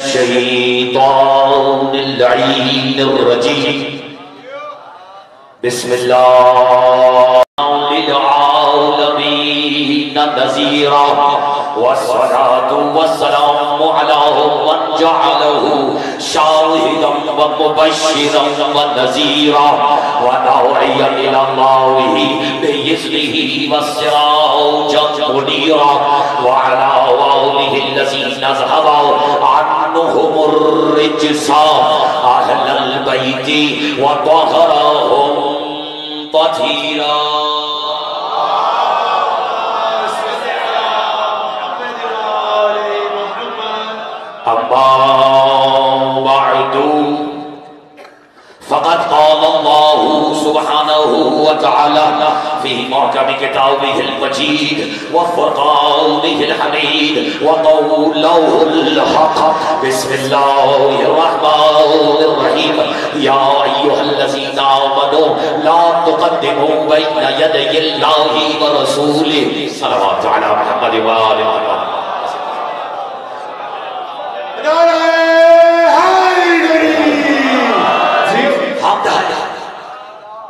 الشيطان اللعين الرجيم بسم الله للعالمين نذيرا والصلاة والسلام على من جعله شاهدا ومبشرا ونذيرا وداعيا إلى الله بإذنه وسراجا منيرا وعلى آله الذين ذهب عنهم الرجس أهل البيت وطهرهم تطهيرا. أما بعد فقد قال الله سبحانه وتعالى في محكم كتابه المجيد وفرقانه الحميد وقوله الحق بسم الله الرحمن الرحيم يا أيها الذين آمنوا لا تقدموا بين يدي الله ورسوله صلوات على محمد وآل محمد.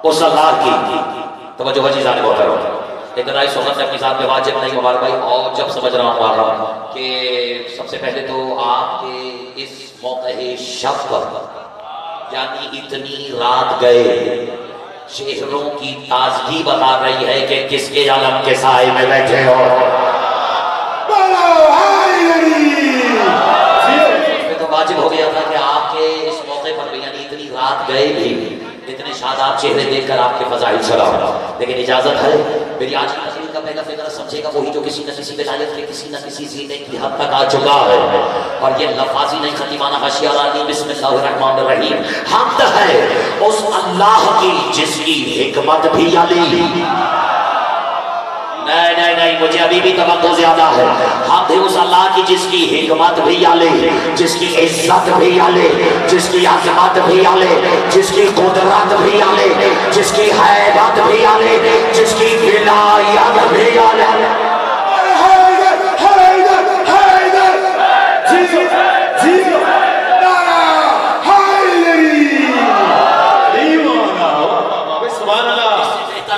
اس اللہ کی توجہ بچی جانے بہت ہے لیکن آئی سنت سے اپنی ذات میں واجب نہیں مبارک بھائی اور جب سمجھ رہا ہوں آرہا کہ سب سے پہلے تو آپ کے اس موقع شب پر یعنی اتنی رات گئے شہروں کی تازگی بتا رہی ہے کہ کس کے عالم کے سائے میں بیٹھے ہو. تو واجب ہو گیا تھا کہ آپ کے اس موقع پر بھی یعنی اتنی رات گئے بھی اتنے شاداب چہرے دیکھ کر آپ کے فضائل چلا لیکن اجازت ہے میری آج کی تقریر کا پہلا فکرہ سمجھے گا وہی جو کسی نہ کسی ولایت کے کسی نہ کسی زینے کی حد تک آ چکا ہے اور یہ لفاظی نہیں خطیبانہ حاشیہ رانی بسم اللہ الرحمن الرحیم حمد ہے اس اللہ کی جس کی حکمت بھی علی. نہیں مجھے ابھی بھی توقع زیادہ ہے. حمد اس اللہ کی جس کی حکمت بھی علی جس کی عزت بھی علی جس کی عظمت بھی علی جس کی قدرت بھی علی جس کی حیبت بھی علی جس کی ولایت بھی علی.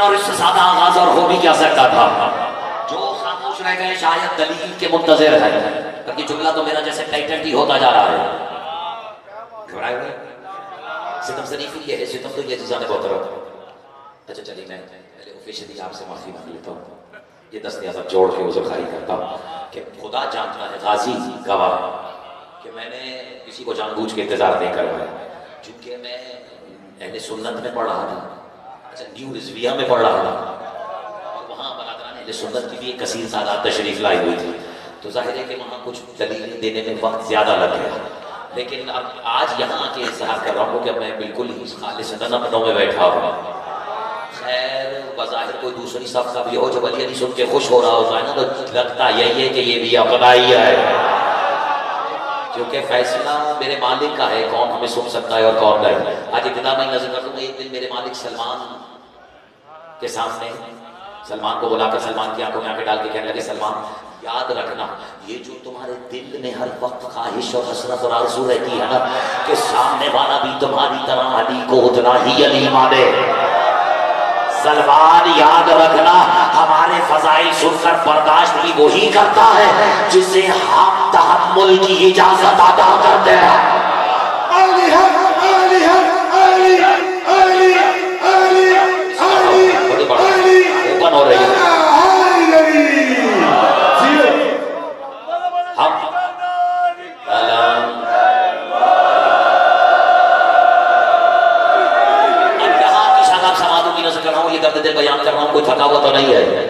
اور اس سے زیادہ آغاز اور ہو بھی کیا سکتا تھا جو خاموش رہ گئے شاید دلیل کے منتظر ہے کیونکہ جملہ تو میرا جیسے پیٹنٹ ہی ہوتا جا رہا ہے. گھبرائے ہوئے ستم شریف یہ ہے ستم تو یہ جزانے بہت رہا. اچھا چلیے میں پہلے آفیشلی آپ سے معافی مانگ لیتا ہوں یہ دستیاں سب جوڑ کے عذر خواہی کرتا ہوں کہ خدا جانتا ہے غازی گواہ کہ میں نے کسی کو جان بوجھ کے انتظار نہیں کروایا چونکہ میں اہل سنت میں پڑھ رہا تھا. اچھا نیو رضویہ میں پڑھ رہا تھا اور وہاں برادران اہل سنت کی بھی ایک کثیر تعداد تشریف لائی ہوئی تھی تو ظاہر ہے کہ وہاں کچھ دلیلیں دینے میں وقت زیادہ لگ گیا لیکن اب آج یہاں کے اظہار کر رہا ہوں کہ میں بالکل ہی خالصتاً اپنوں میں بیٹھا ہوں. خیر بظاہر کوئی دوسری صف کا بھی ہو جو ولی علی سن کے خوش ہو رہا ہوتا ہے نا تو لگتا یہی ہے کہ یہ بھی اپنا ہی ہے کیونکہ فیصلہ میرے مالک کا ہے کون ہمیں سن سکتا ہے اور کون نہیں. آج ابتدا میں نظر کر دوں ایک دن میرے مالک سلمان کے سامنے سلمان کو بلا کر سلمان کی آنکھوں میں آنکھیں ڈال کے کہنے لگے سلمان یاد رکھنا یہ جو تمہارے دل میں ہر وقت خواہش اور حسرت اور آرزو رہتی ہے نا کہ سامنے والا بھی تمہاری طرح علی کو اتنا ہی علی مانے. سلمان یاد رکھنا ہمارے فضائل سن کر برداشت بھی وہی کرتا ہے جسے ہم تحمل کی اجازت عطا کرتے ہیں. علی حق علی حق علی علی علی علی اوپن ہو رہی ہے ہم یہ درد دل بیان کر رہا ہوں کوئی تھکا ہوا تو نہیں ہے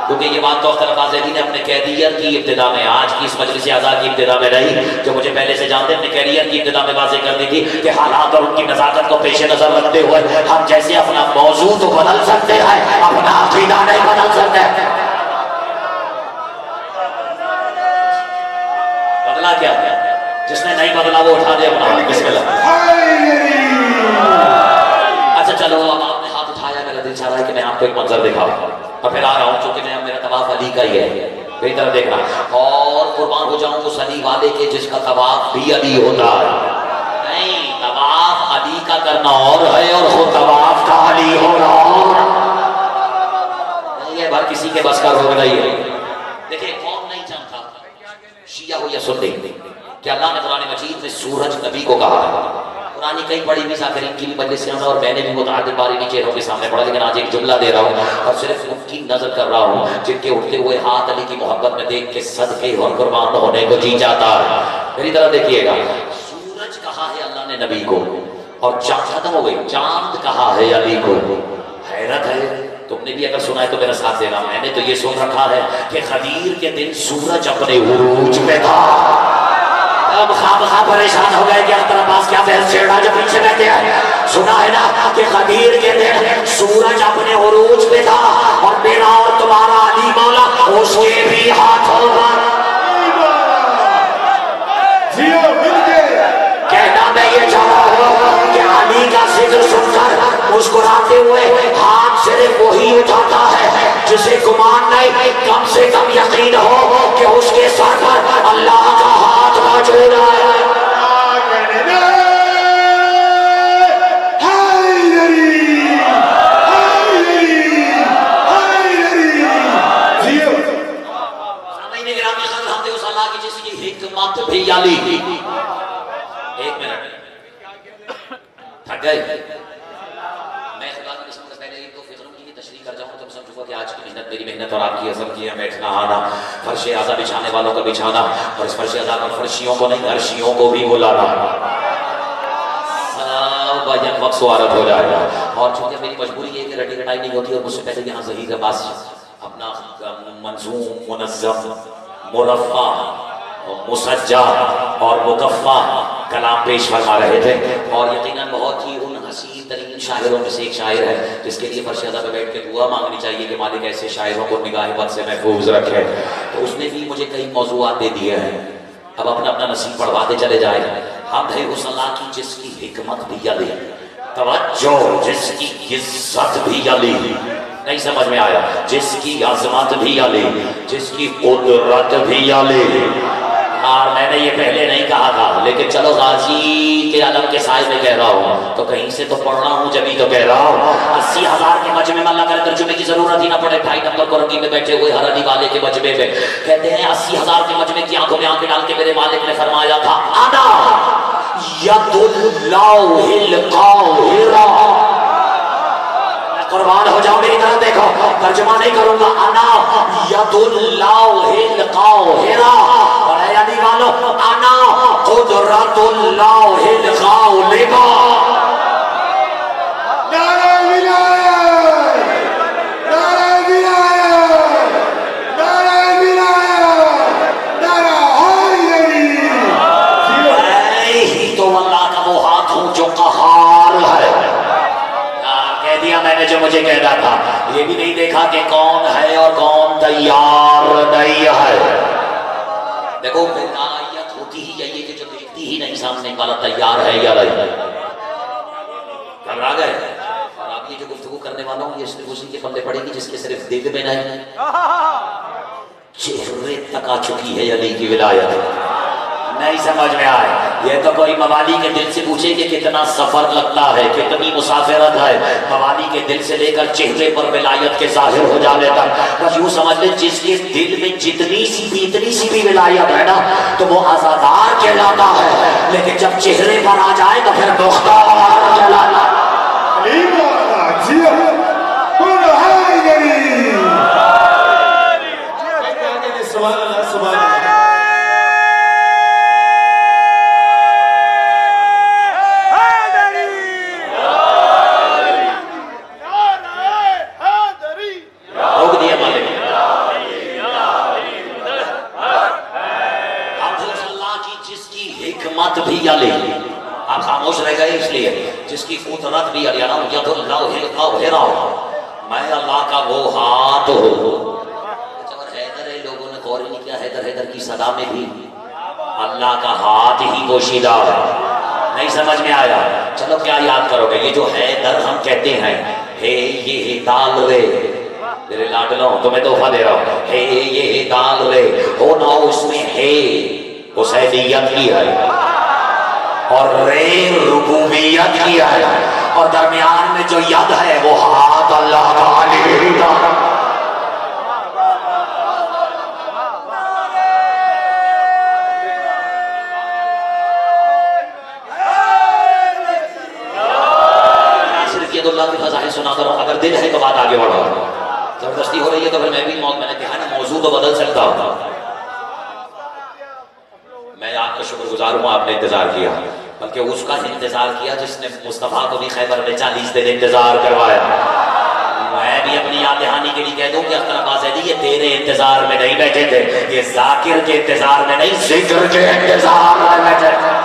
کیونکہ یہ بات تو اختر غازی نے اپنے کیریئر کی ابتدا میں آج کی اس مجلس اعزاز کی ابتدا میں رہی جو مجھے پہلے سے جانتے اپنے کیریئر کی ابتدا میں واضح کر دی تھی کہ حالات اور ان کی نزاکت کو پیش نظر رکھتے ہوئے ہم جیسے اپنا موضوع تو بدل سکتے ہیں اپنا عقیدہ نہیں بدل سکتے. بدلا کیا ہے جس نے نہیں بدلا وہ اٹھا دے اپنا بسم اللہ. اچھا چلو دل چاہ رہا ہے کہ میں آپ کو ایک منظر دکھاؤں اور پھر آ رہا ہوں چونکہ میں میرا طواف علی کا ہی ہے میری طرف دیکھنا. اور قربان ہو جاؤں اس علی والے کے جس کا طواف بھی علی ہوتا ہے. نہیں، طواف علی کا کرنا اور ہے اور خود طواف کا علی ہونا اور نہیں ہے. بھر کسی کے بس کا روگ نہیں ہے. دیکھیں کون نہیں جانتا، شیعہ ہو یا سنی، کہ اللہ نے قرآن مجید میں سورج نبی کو کہا ہے. قرآن کئی پڑھی بھی ساکرین کی بھی مجلس سے اور میں نے بھی متعدد باری نیچے چہروں کے سامنے پڑھا، لیکن آج ایک جملہ دے رہا ہوں اور صرف ان کی نظر کر رہا ہوں جن کے اٹھتے ہوئے ہاتھ علی کی محبت میں دیکھ کے صدقے اور قربان ہونے کو جی جاتا ہے. میری طرف دیکھیے گا، سورج کہا ہے اللہ نے نبی کو اور چاند ختم ہو گئی، چاند کہا ہے علی کو. حیرت ہے. تم نے بھی اگر سنا ہے تو میرا ساتھ دینا. میں نے تو یہ سن رکھا ہے کہ غدیر کے دن سورج اپنے عروج میں تھا. اب خواہ پریشان ہو گئے کہ اختر عباس کیا بحث چھیڑا جو پیچھے بیٹھے ہیں. سنا ہے نا کہ غدیر کے دن سورج اپنے عروج پہ تھا اور میرا اور تمہارا علی مولا اس کے بھی ہاتھوں پر. کہنا میں یہ چاہ رہا ہوں کہ علی کا ذکر سن کر مسکراتے ہوئے ہاتھ صرف وہی اٹھاتا ہے جسے گمان نہیں، کم سے کم یقین ہو کہ اس کے سر پر اللہ کا ہاتھ موجود ہے. جس کی حکمت بھی علی. ایک منٹ تھک گئے. میں خدا کی قسم سے پہلے ایک دو فکروں کی تشریح کر جاؤں تب سمجھو کہ آج کی محنت میری محنت اور آپ کی عزم کی ہے. بیٹھنا آنا، فرش اعضا بچھانے والوں کا بچھانا اور اس فرش اعضا پر فرشیوں کو نہیں عرشیوں کو بھی بلانا، سب یک وقت سوارت ہو جائے گا. اور چونکہ میری مجبوری ہے کہ رٹی رٹائی نہیں ہوتی اور مجھ سے پہلے یہاں ظہیر عباس اپنا منظوم، منظم، مرفع، مسجع اور مکفع کلام پیش فرما رہے تھے. اور یقیناً بہت ہی ان حسین ترین شاعروں میں سے ایک شاعر ہے جس کے لیے فرش اعضا پہ بیٹھ کے دعا مانگنی چاہیے کہ مالک ایسے شاعروں کو نگاہ بد سے محفوظ رکھے. تو اس نے بھی مجھے کئی موضوعات دے دیے ہیں. اب اپنا اپنا نصیب پڑھواتے چلے جائیں. ہم ہے اس اللہ کی جس کی حکمت بھی علی، توجہ جس کی عزت بھی علی، نہیں سمجھ میں آیا، جس کی عظمت بھی علی، جس کی قدرت بھی علی. اور میں نے یہ پہلے نہیں کہا تھا لیکن چلو غازی کے علم کے سائے میں کہہ رہا ہوں تو کہیں سے تو پڑھ رہا ہوں جبھی تو کہہ رہا ہوں. 80,000 کے مجمع میں اللہ کر ترجمے کی ضرورت ہی نہ پڑے. 2.5 نمبر قرنگی میں بیٹھے ہوئے ہر علی والے کے مجمع میں کہتے ہیں 80,000 کے مجمع کی آنکھوں میں آنکھیں ڈال کے میرے مالک نے فرمایا تھا انا ید اللہ القاہرہ. قربان ہو جاؤ میری طرف دیکھو، ترجمہ نہیں کروں گا. انا ید اللہ القاہرہ اور اے علی والو انا قدرت اللہ الغالبہ. نعرہ ولایت، نعرہ ولایت، نعرہ ولایت، نعرہ حیدری. میں ہی تو اللہ کا وہ ہاتھ ہوں جو قہار ہے. کہہ دیا میں نے جو مجھے کہنا تھا. یہ بھی نہیں دیکھا کہ کون ہے اور کون تیار نہیں ہے. دیکھو ولایت ہوتی ہی یہی کہ جو دیکھتی ہی نہیں سامنے والا تیار ہے یا نہیں. گھبرا گئے. اور آپ یہ جو گفتگو کرنے والا ہوں یہ صرف اسی کے پلے پڑے گی جس کے صرف دل میں نہیں چہرے تک آ چکی ہے علی کی ولایت. نہیں سمجھ میں آئے. یہ تو کوئی موالی کے دل سے پوچھے کہ کتنا سفر لگتا ہے، کتنی مسافرت ہے. موالی کے دل سے لے کر چہرے پر ولایت کے ظاہر ہو جانے تک بس یوں سمجھ لیں جس کے دل میں جتنی سی بھی ولایت ہے نا تو وہ عزادار کہلاتا ہے، لیکن جب چہرے پر آ جائے تو پھر مختار کہلاتا ہے. سبحان اللہ، سبحان اللہ. بھی علی. آپ خاموش رہ گئے اس لیے جس کی قدرت بھی علی. ید اللہ القاہرہ، میں اللہ کا وہ ہاتھ ہوں. اور حیدر ہے، لوگوں نے غور نہیں کیا حیدر کی صدا میں بھی اللہ کا ہاتھ ہی پوشیدہ ہے. نہیں سمجھ میں آیا. چلو کیا یاد کرو گے؟ یہ جو حیدر ہم کہتے ہیں ہے یہ دال رے میرے لاڈلوں تمہیں تحفہ دے رہا ہوں، ہے یہ دال رے ہو نہ اس میں ہے حسینیت کی ہے اور رے ربوبیت کی ہے اور درمیان میں جو ید ہے وہ ہاتھ اللہ کا علی کا۔ صرف یہ اللہ کی فضائل سنا کر اگر دل ہے تو بات آگے بڑھا، زبردستی ہو رہی ہے تو پھر میں بھی میں نے کہا نا موضوع تو بدل سکتا ہوں۔ میں آپ کا شکر گزار ہوں آپ نے انتظار کیا، بلکہ اس کا انتظار کیا جس نے مصطفیٰ کو بھی خیبر میں 40 دن انتظار کروایا۔ میں بھی اپنی یاد دہانی کے لیے کہہ دوں کہ اختر عباس زیدی یہ تیرے انتظار میں نہیں بیٹھے تھے، یہ ذاکر کے انتظار میں نہیں ذکر کے انتظار میں بیٹھے تھے۔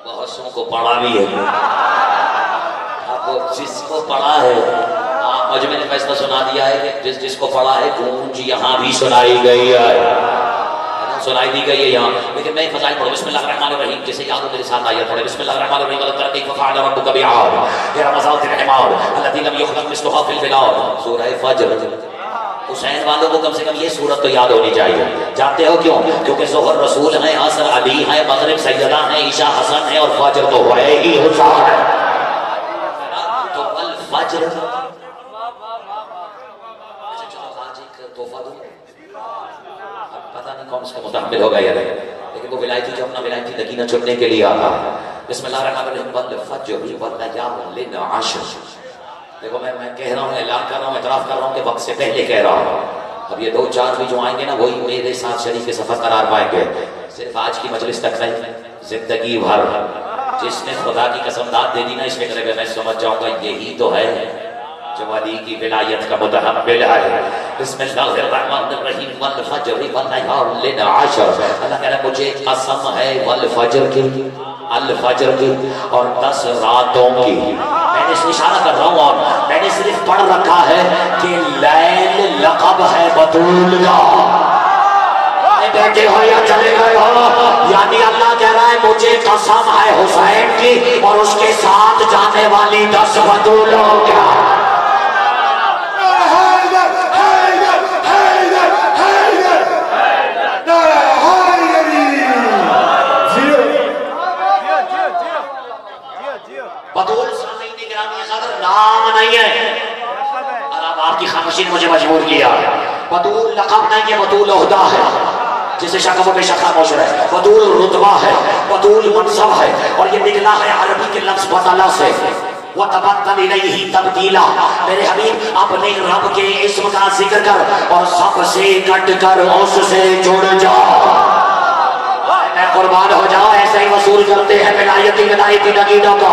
بہت سو کو پڑھا بھی ہے، اب جس کو پڑھا ہے مجھے میں نے فیصلہ سنا دیا ہے کہ جس کو پڑھا ہے گونج یہاں بھی سنائی گئی ہے، سنائی دی گئی ہے یہاں۔ لیکن میں فضائل پڑھوں، بسم اللہ الرحمن الرحیم، جسے یاد ہو میرے ساتھ آیت پڑھے، بسم اللہ الرحمن الرحیم، وَلَقَدْ كَيْفَ فَعَلَ رَبُّكَ بِعَادٍ إِرَمَ ذَاتِ الْعِمَادِ الَّتِي لَمْ يُخْلَقْ مِثْلُهَا فِي الْبِلَادِ۔ سورہ فجر۔ حسین والوں کو کم سے کم یہ سورت تو یاد ہونی چاہیے، جانتے ہو کیوں؟ کیونکہ ظہر رسول ہیں، عصر علی ہیں، مغرب سیدہ ہیں، عشاء حسن ہیں اور فجر تو ہے ہی حسین ہے۔ تو الفجر پتہ نہیں کون اس کا متحمل ہوگا یا نہیں، لیکن وہ ولایتی جو اپنا ولایتی لکینہ چننے کے لیے آتا ہے۔ بسم اللہ الرحمن الرحیم، والفجر واللیال عشر۔ دیکھو میں کہہ رہا ہوں، اعلان کر رہا ہوں، اعتراف کر رہا ہوں کہ وقت سے پہلے کہہ رہا ہوں۔ اب یہ 2-4 بھی جو آئیں گے نا وہی میرے ساتھ شریک سفر قرار پائیں گے، صرف آج کی مجلس تک نہیں، زندگی بھر۔ جس نے خدا کی قسم داد دے دی نا اس فکرے میں، میں سمجھ جاؤں گا یہی تو ہے جو علی کی ولایت کا متحمل ہے۔ بسم اللہ الرحمن الرحیم، والفجر واللیال عشر۔ اللہ کہہ رہا ہے مجھے قسم ہے والفجر کی، الفجر کی اور 10 راتوں کی۔ میں نے اس اشارہ کر رہا ہوں اور میں نے صرف پڑھ رکھا ہے کہ لیل لقب ہے بطول کا۔ بیٹھے ہو یا چلے گئے ہو، یعنی اللہ کہہ رہا ہے مجھے قسم ہے حسین کی اور اس کے ساتھ جانے والی 10 بطولوں کا۔ بطول سامعین گرامی قدر نام نہیں ہے، اور اب آپ کی خاموشی نے مجھے مجبور کیا۔ بطول لقب نہیں ہے، بطول عہدہ ہے، جسے شک و بے شک خاموش ہے۔ بطول رتبہ ہے، بطول منصب ہے، اور یہ نکلا ہے عربی کے لفظ بطلہ سے۔ وَتَبَتَّلْ إِلَيْهِ تَبْدِيلًا۔ میرے حبیب اپنے رب کے اسم کا ذکر کر اور سب سے کٹ کر اس سے جڑ جا۔ میں قربان ہو جاؤ، ایسے ہی وصول کرتے ہیں ولایتی نگینوں کا۔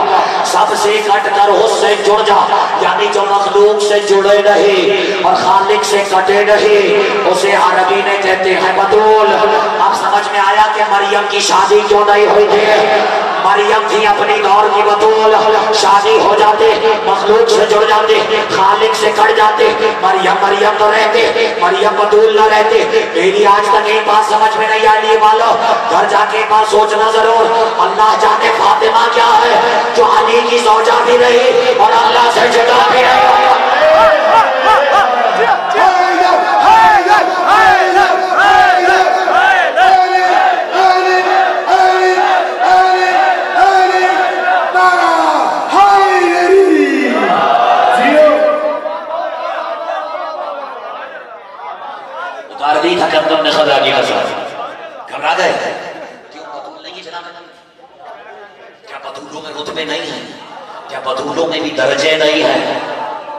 سب سے کٹ کر اس سے جڑ جا، یعنی جو مخلوق سے جڑے نہیں اور خالق سے کٹے نہیں، اسے عربی میں کہتے ہیں بطول۔ اب سمجھ میں آیا کہ مریم کی شادی کیوں نہیں ہوئی تھی؟ مریم تھی اپنی دور کی بطول، شادی ہو جاتے، مخلوق سے جڑ جاتے، خالق سے کٹ جاتے، مریم تو رہتے، مریم بطول نہ رہتے۔ میری آج تک ایک بات سمجھ میں نہیں آئی والو، گھر جا کے بات سوچنا ضرور، اللہ جانے فاطمہ کیا ہے جو علی کی زوجہ بھی رہی اور اللہ سے جدا بھی رہی۔ اتار دی تھا کندم نے خدا کی قسم، گھبرا گئے کیوں؟ بطول نہیں ہے جناب؟ کیا بطولوں میں رتبے نہیں ہیں؟ کیا بطولوں میں بھی درجے نہیں ہیں؟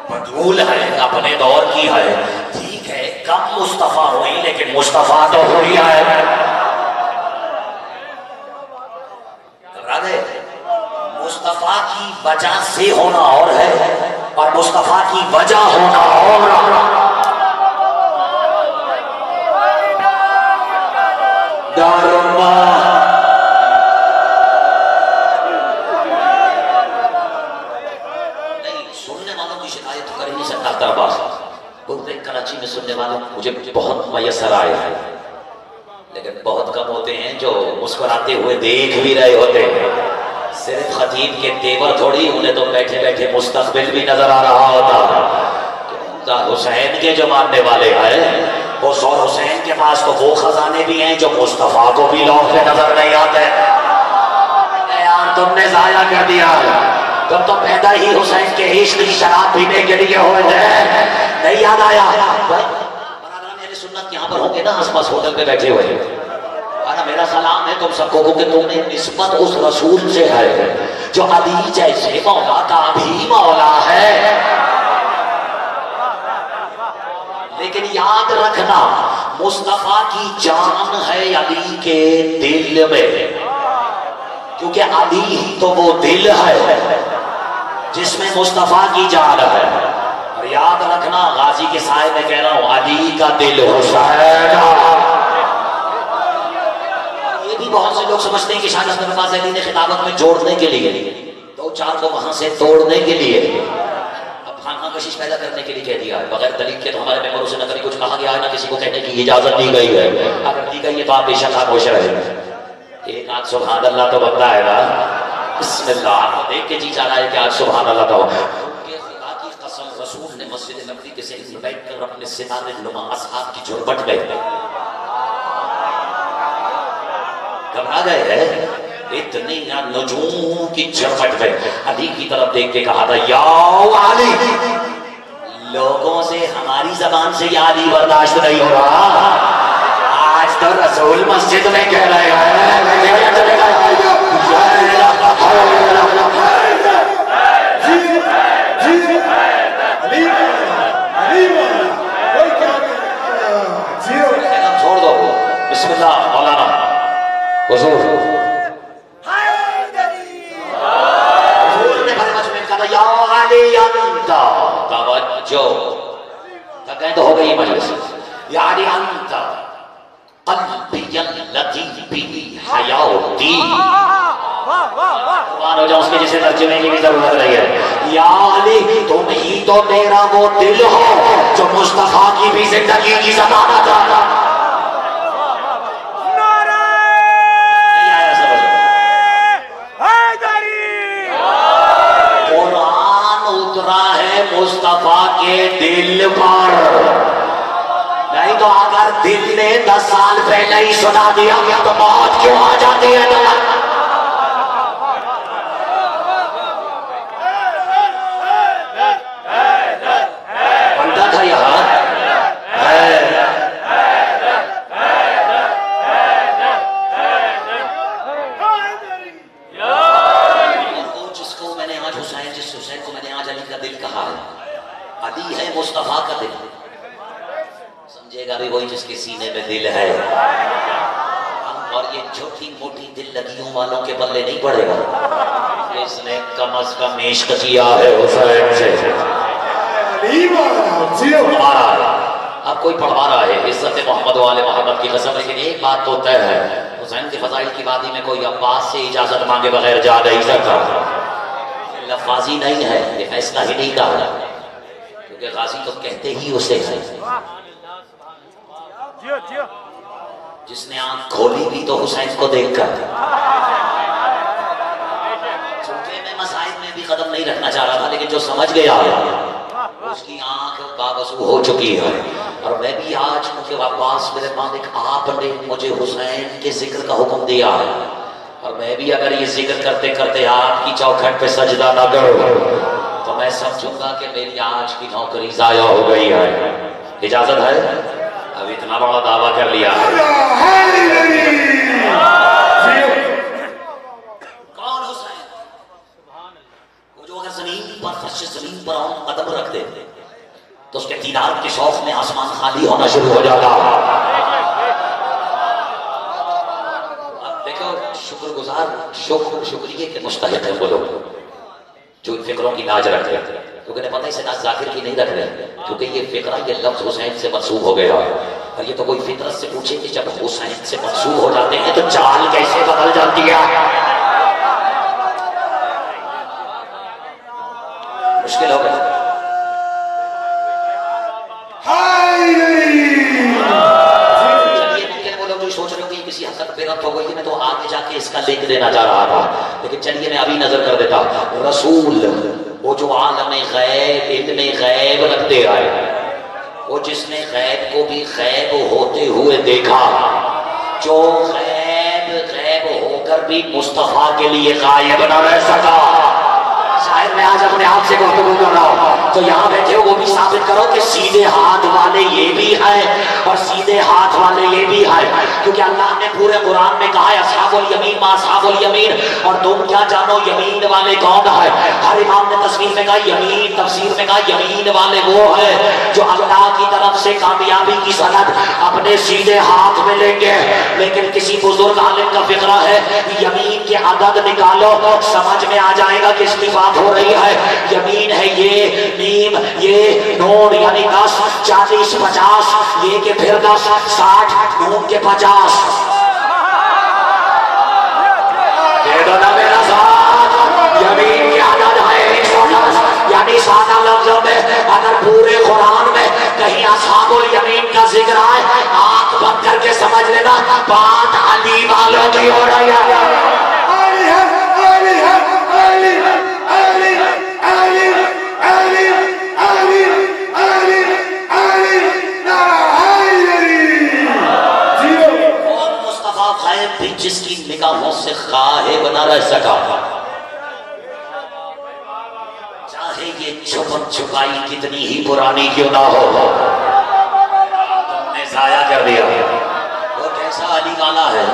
بطول ہے، اپنے دور کی ہے، ٹھیک ہے کم مصطفیٰ ہوئی لیکن مصطفیٰ تو ہوئی ہے۔ گھبرا گئے؟ مصطفیٰ کی وجہ سے ہونا اور ہے اور مصطفیٰ کی وجہ ہونا اور ہے۔ نہیں سننے میسر آئے ہیں، لیکن بہت کم ہوتے ہیں جو مسکراتے ہوئے دیکھ بھی رہے ہوتے ہیں۔ صرف خطیب کے تیور تھوڑی، انہیں تو بیٹھے بیٹھے مستقبل بھی نظر آ رہا ہوتا۔ حسین کے جو ماننے والے ہیں اس اور حسین کے پاس تو وہ خزانے بھی ہیں جو مصطفیٰ کو بھی لوگ پہ نظر نہیں آتے۔ یار تم نے ضائع کر دیا، تم تو پیدا ہی حسین کے عشق کی شراب پینے کے لیے ہوئے تھے، نہیں یاد آیا؟ برادران اہل سنت یہاں پر ہوں گے نا، آس پاس ہوٹل پہ بیٹھے ہوئے، اور میرا سلام ہے تم سب کو کہ تم نے نسبت اس رسول سے ہے جو علی جیسے مولا کا بھی مولا ہے۔ لیکن یاد رکھنا مصطفیٰ کی جان ہے علی کے دل میں، کیونکہ علی ہی تو وہ دل ہے جس میں مصطفیٰ کی جان ہے۔ اور یاد رکھنا غازی کے سائے میں کہہ رہا ہوں، علی کا دل حسین۔ یہ بھی بہت سے لوگ سمجھتے ہیں کہ شاید حضرت عباس علی نے خطابت میں جوڑنے کے لیے، دو چار کو وہاں سے توڑنے کے لیے، خانہ کشش پیدا کرنے کے لیے کہہ دیا ہے۔ بغیر دلیل کے تو ہمارے ممبروں سے نہ کبھی کچھ کہا گیا ہے، نہ کسی کو کہنے کی اجازت دی گئی ہے۔ اگر دی گئی ہے تو آپ بے شک خاموش رہیں۔ ایک آج سبحان اللہ تو بنتا ہے نا، بسم اللہ دیکھ کے جی چاہ رہا ہے کہ آج سبحان اللہ تو کہ خدا کی قسم رسول نے مسجد نبوی کے سہن میں بیٹھ کر اپنے ستارے نما اصحاب کی جھرمٹ میں گھبرا گئے ہیں، اتنی نجوم کی جھرمٹ میں علی کی طرف دیکھ کے کہا تھا یا علی، لوگوں سے ہماری زبان سے یا علی برداشت نہیں ہو رہا، آج تو رسول مسجد میں کہہ رہے ہیں۔ چھوڑ دو، بسم اللہ مولانا حضور نے بڑے مجمع میں کہا یا علی انتا، توجہ کہیں تو ہو گئی مجلس، یا علی انتا قلبی اللتی بی حیاتی، قرآن ہو جاؤ اس کے جسے ترجمے کی بھی ضرورت نہیں ہے۔ یا علی تم ہی تو میرا وہ دل ہو جو مصطفیٰ کی بھی زندگی کی ضمانت ہے۔ مصطفیٰ کے دل پر، نہیں تو اگر دل نے 10 سال پہلے ہی سنا دیا گیا تو موت کیوں آ جاتی ہے؟ بندہ تھا یہاں جس کو میں نے آج حسین، جس حسین کو میں نے آج علی کا دل کہا ہے، علی ہے مصطفیٰ کا دل، سمجھے گا بھی وہی جس کے سینے میں دل ہے۔ اور یہ چھوٹی موٹی دل لگیوں والوں کے بلے نہیں پڑے گا، اس نے کم از کم عشق کیا ہے حسین سے۔ اب کوئی پڑھوا رہا ہے عزت محمد و آل محمد کی قسم، لیکن ایک بات تو طے ہے، حسین کے فضائل کی وادی میں کوئی عباس سے اجازت مانگے بغیر جا نہیں سکتا۔ لفاظی نہیں ہے، یہ فیصلہ ہی نہیں کہا، کیونکہ غازی تو کہتے ہی اسے ہے۔ جس نے آنکھ کھولی بھی تو حسین کو دیکھ کر، چونکہ میں مسائل میں بھی قدم نہیں رکھنا چاہ رہا تھا، لیکن جو سمجھ گیا اس کی آنکھ باوضو ہو چکی ہے۔ اور میں بھی آج مجھے عباس میرے مالک آپ نے مجھے حسین کے ذکر کا حکم دیا ہے، اور میں بھی اگر یہ ذکر کرتے کرتے آپ کی چوکھٹ پہ سجدہ نہ کروں تو میں سمجھوں گا کہ میری آج کی نوکری ضائع ہو گئی ہے۔ اجازت ہے؟ اب اتنا بڑا دعویٰ کر لیا ہے۔ کون حسین؟ وہ جو اگر زمین پر فرش زمین پر قدم رکھ دے تو اس کے دیدار کے شوق میں آسمان خالی ہونا شروع ہو جاتا۔ اب دیکھو شکر گزار، شکریہ کے مستحق ہیں وہ لوگ جو ان فکروں کی لاج رکھتے ہیں، کیونکہ انہیں پتہ ہے سے ذاکر کی نہیں رکھ رہے، کیونکہ یہ فکرہ، یہ لفظ حسین سے منسوب ہو گیا ہے۔ اور یہ تو کوئی فطرت سے پوچھے کہ جب حسین سے منسوب ہو جاتے ہیں تو چال کیسے بدل جاتی ہے؟ مشکل ہو گیا۔ اتنے وقت ہو گئی میں تو آگے جا کے اس کا لنک دینا چاہ رہا تھا، لیکن چلیے میں ابھی نظر کر دیتا. رسول وہ جو عالم غیب علم غیب رکھتے آئے، وہ جس نے غیب کو بھی غیب ہوتے ہوئے دیکھا، جو غیب ہو کر بھی مصطفیٰ کے لیے غائب نہ رہ سکا. شاید میں آج اپنے آپ سے گفتگو کر رہا ہوں تو یہاں بیٹھے ہو وہ بھی ثابت کرو کہ سیدھے ہاتھ والے یہ بھی ہیں اور سیدھے ہاتھ والے یہ بھی ہیں، کیونکہ اللہ نے پورے قرآن میں کہا ہے اصحاب الیمین ما اصحاب الیمین، اور تم کیا جانو یمین والے کون ہیں. ہر امام نے تصویر میں کہا یمین، تفسیر میں کہا یمین والے وہ ہیں جو اللہ کی طرف سے کامیابی کی سند اپنے سیدھے ہاتھ میں لیں گے. لیکن کسی بزرگ عالم کا فقرہ ہے یمین کے عدد نکالو سمجھ میں آ جائے گا کہ اس کی بات ہو رہی ہے. یمین ہے یہ میم یہ نون یعنی 10 40 50، یہ کہ پھر 10 60 نون کے 50. دے دو نا میرا ساتھ، یمین کی عدد ہے 110. یعنی سادہ لفظوں میں اگر پورے قرآن میں کہیں اصحاب الیمین کا ذکر آئے آنکھ بند کر کے سمجھ لینا بات علی والوں کی ہو رہی ہے. جس کی نگاہوں سے غائب نہ رہ سکا، چاہے یہ چھپن چھپائی کتنی ہی پرانی کیوں نہ ہو، تم نے ضائع کر دیا. وہ کیسا علی والا ہے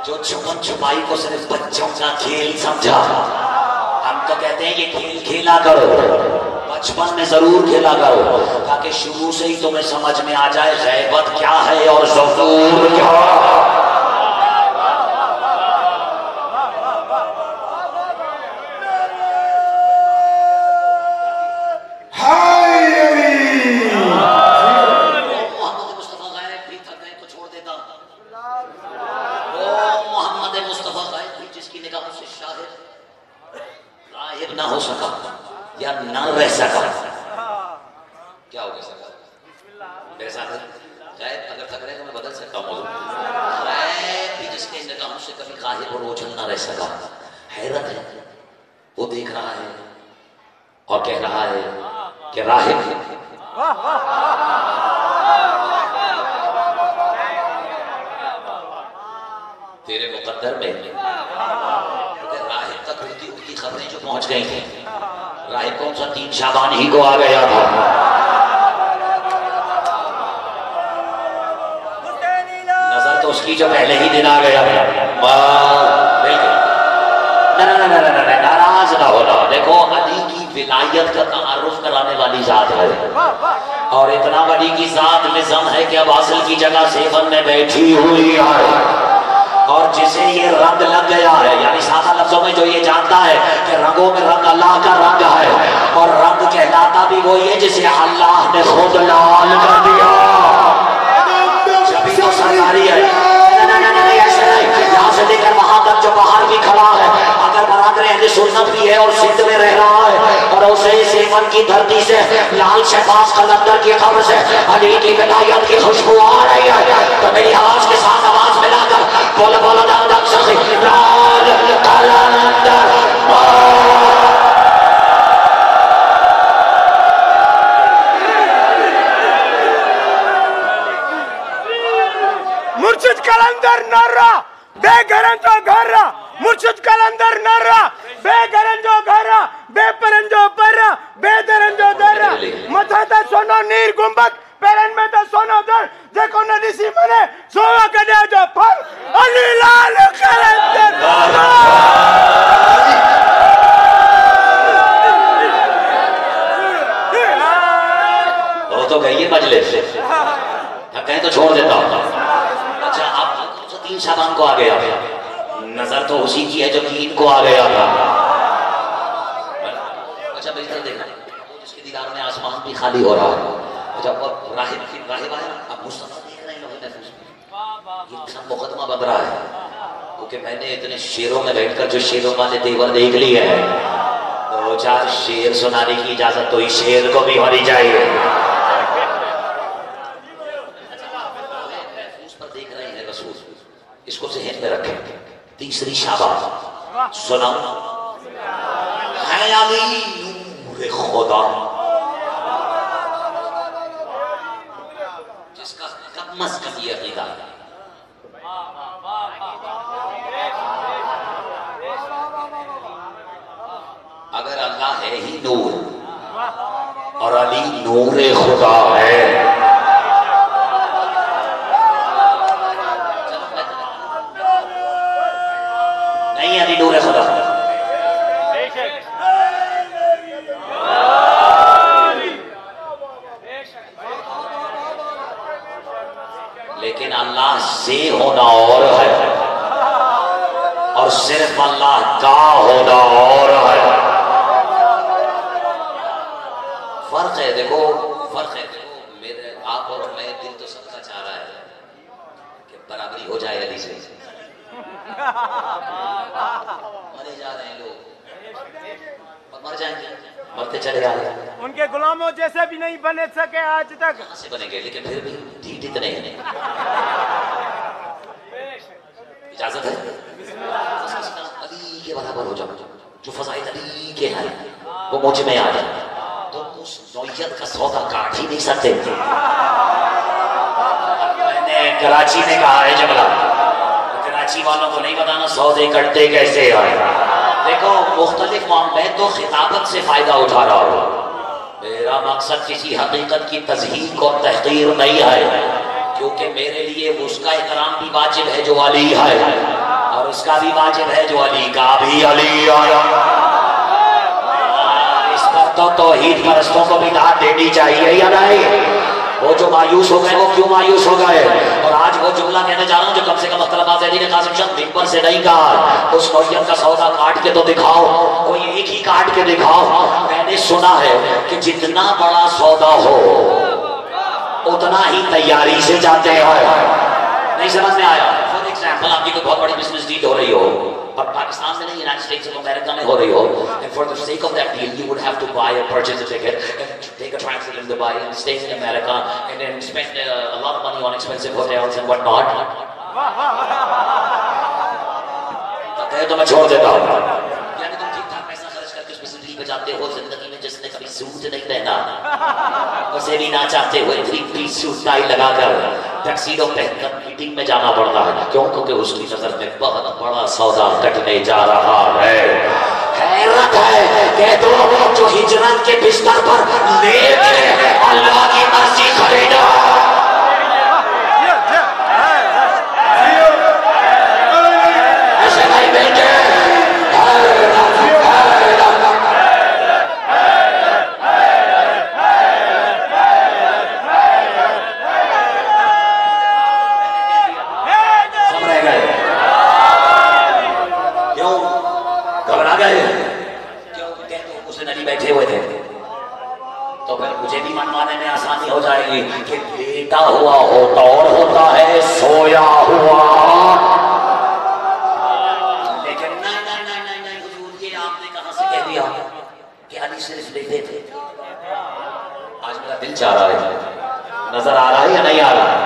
جو چھپن چھپائی کو صرف بچوں کا کھیل سمجھا. ہم تو کہتے ہیں یہ کھیل کھیلا کرو، بچپن میں ضرور کھیلا کرو تاکہ شروع سے ہی تمہیں سمجھ میں آ جائے غیبت کیا ہے اور ظہور کیا ہے. نہ ہو سکا یا نہ رہ سکا، کیا ہو گیا سکا ایسا ہے غیب اگر تھک رہے تو میں بدل سکتا ہوں موضوع. غیب بھی جس کے نگاہوں سے کبھی غائب اور اوجھل نہ رہ سکا. حیرت ہے وہ دیکھ رہا ہے اور کہہ رہا ہے کہ راہب تیرے مقدر میں راہب تک اڑتی اڑتی خبریں جو پہنچ گئی تھیں. راہب کون سا 3 شعبان ہی کو آ گیا تھا. نظر تو اس کی جو پہلے ہی دن آ گیا ناراض نہ ہونا. دیکھو علی کی ولایت کا تعارف کرانے والی ذات ہے اور اتنا بڑی کی ذات میں ضم ہے کہ اب اصل کی جگہ سیون میں بیٹھی ہوئی ہے اور جسے یہ رنگ لگ گیا ہے، یعنی سادہ لفظوں میں جو یہ جانتا ہے کہ رنگوں میں رنگ اللہ کا رنگ ہے اور رنگ کہلاتا بھی وہی ہے جسے اللہ نے خود لال کر دیا. جبھی تو سرکاری ہے یہاں سے لے کر وہاں تک جو باہر بھی کھڑا ہے اگر برادر اہل سنت بھی ہے اور سندھ میں رہ رہا ہے اور اسے سیون کی دھرتی سے لال شہباز قلندر کی قبر سے علی کی ولایت کی خوشبو آ رہی ہے تو میری آواز کے ساتھ آواز ملا کر بولا بولا دم دم سخی لال قلندر مرشد قلندر نرہ بے گرنجو گھرہ، مرشد قلندر نرہ بے گرنجو گھرہ، بے پرنجو پرہ، بے درنجو درہ. متھا تا سونو نیر گنبت پیرن میں تا سونو در دیکھو ندیسی منے سوہ کدے جو پھر علی لال قلندر. وہ تو گئی ہے مجلس کہیں تو چھوڑ دیتا ہوں. اچھا آپ 3 شعبان کو آ گیا، نظر تو اسی کی ہے جو 3 کو آ گیا تھا. اچھا میری طرف دیکھا جس کے دیدار میں آسمان بھی خالی ہو رہا ہے. اچھا راہب آیا اب مصطفیٰ دیکھ رہے ہیں لوگ محفوظ میں یہ سب مقدمہ بن رہا ہے کیونکہ میں نے اتنے شیروں میں بیٹھ کر جو شیروں والے دیور دیکھ لی ہے تو 4 شیر سنانے کی اجازت تو اس شیر کو بھی ہونی چاہیے. اس کو ذہن میں رکھیں. تیسری شاباش سنا ہے علی نور خدا جس کا کم از کم یہ عقیدہ ہے. اگر اللہ ہے ہی نور اور علی نور خدا ہے نہیں علی نور خدا لیکن اللہ سے ہونا اور ہے اور صرف اللہ کا ہونا اور ہے. فرق ہے دیکھو فرق ہے دیکھو میرے آپ اور میں دل تو سب کا چاہ رہا ہے کہ برابری ہو جائے علی سے. مرے جا رہے ہیں لوگ اور مر جائیں گے مرتے چلے آ رہے ہیں. ان کے غلاموں جیسے بھی نہیں بنے سکے آج تک. کہاں سے بنیں گے لیکن پھر بھی ڈھیٹ اتنے ہیں. اجازت ہے علی کے برابر ہو جاؤ جو فضائل علی کے ہیں وہ مجھ میں آ جائے تو اس نوعیت کا سودا کاٹ ہی نہیں سکتے. میں نے کراچی میں کہا ہے جملہ کراچی والوں کو نہیں بتانا سودے کٹتے کیسے آئے. دیکھو مختلف میں تو خطابت سے فائدہ اٹھا رہا ہوں. میرا مقصد کسی حقیقت کی تضحیق اور تحقیر نہیں ہے کیونکہ میرے لیے اس کا احترام بھی واجب ہے جو علی ہے اور اس کا بھی واجب ہے جو علی کا بھی علی ہے. اس پر تو توحید پرستوں کو بھی داد دینی چاہیے یا نہیں. وہ جو مایوس ہو گئے وہ کیوں مایوس ہو گئے. اور آج وہ جملہ کہنے جا رہا ہوں جو کم سے کم اختلاف آزادی نے قاسم شاہ ممبر سے نہیں کہا. اس نوعیت کا سودا کاٹ کے تو دکھاؤ کوئی ایک ہی کاٹ کے دکھاؤ. میں نے سنا ہے کہ جتنا بڑا سودا ہو اتنا ہی تیاری سے جاتے ہیں. نہیں سمجھ میں آیا. فور ایگزامپل آپ کی کوئی بہت بڑی بزنس ڈیل ہو رہی ہو اور پاکستان میں نہیں یونائٹڈ اسٹیٹس آف امریکہ میں ہو رہی ہو and for the sake of that deal you would have to buy or purchase a ticket and take a transit in Dubai and stay in America and then spend a lot of money on expensive hotels and what not. تو میں چھوڑ دیتا ہوں. یعنی تم ٹھیک ٹھاک پیسہ خرچ کر کے اس بزنس ڈیل پہ جاتے ہو زندگی میں جس نے کبھی سوٹ نہیں پہنا اسے بھی نہ چاہتے ہوئے 3-piece سوٹ ٹائی لگا کر ٹیکسیڈو پہن کر میٹنگ میں جانا پڑتا ہے. کیوں؟ کیونکہ اس کی نظر میں بہت بڑا سودا کٹنے جا رہا ہے. حیرت ہے کہ دو جو ہجرت کے بستر پر لے کے اللہ کی مرضی خریدا ایسے نہیں ملتے. تو پھر مجھے بھی منوانے میں آسانی ہو جائے گی کہ لیٹا ہوا ہوتا اور ہوتا ہے سویا ہوا. لیکن نہیں حضور یہ آپ نے کہاں سے کہہ دیا کہ علی صرف لیٹے تھے. آج میرا دل چاہ رہا ہے نظر آ رہا ہے یا نہیں آ رہا ہے.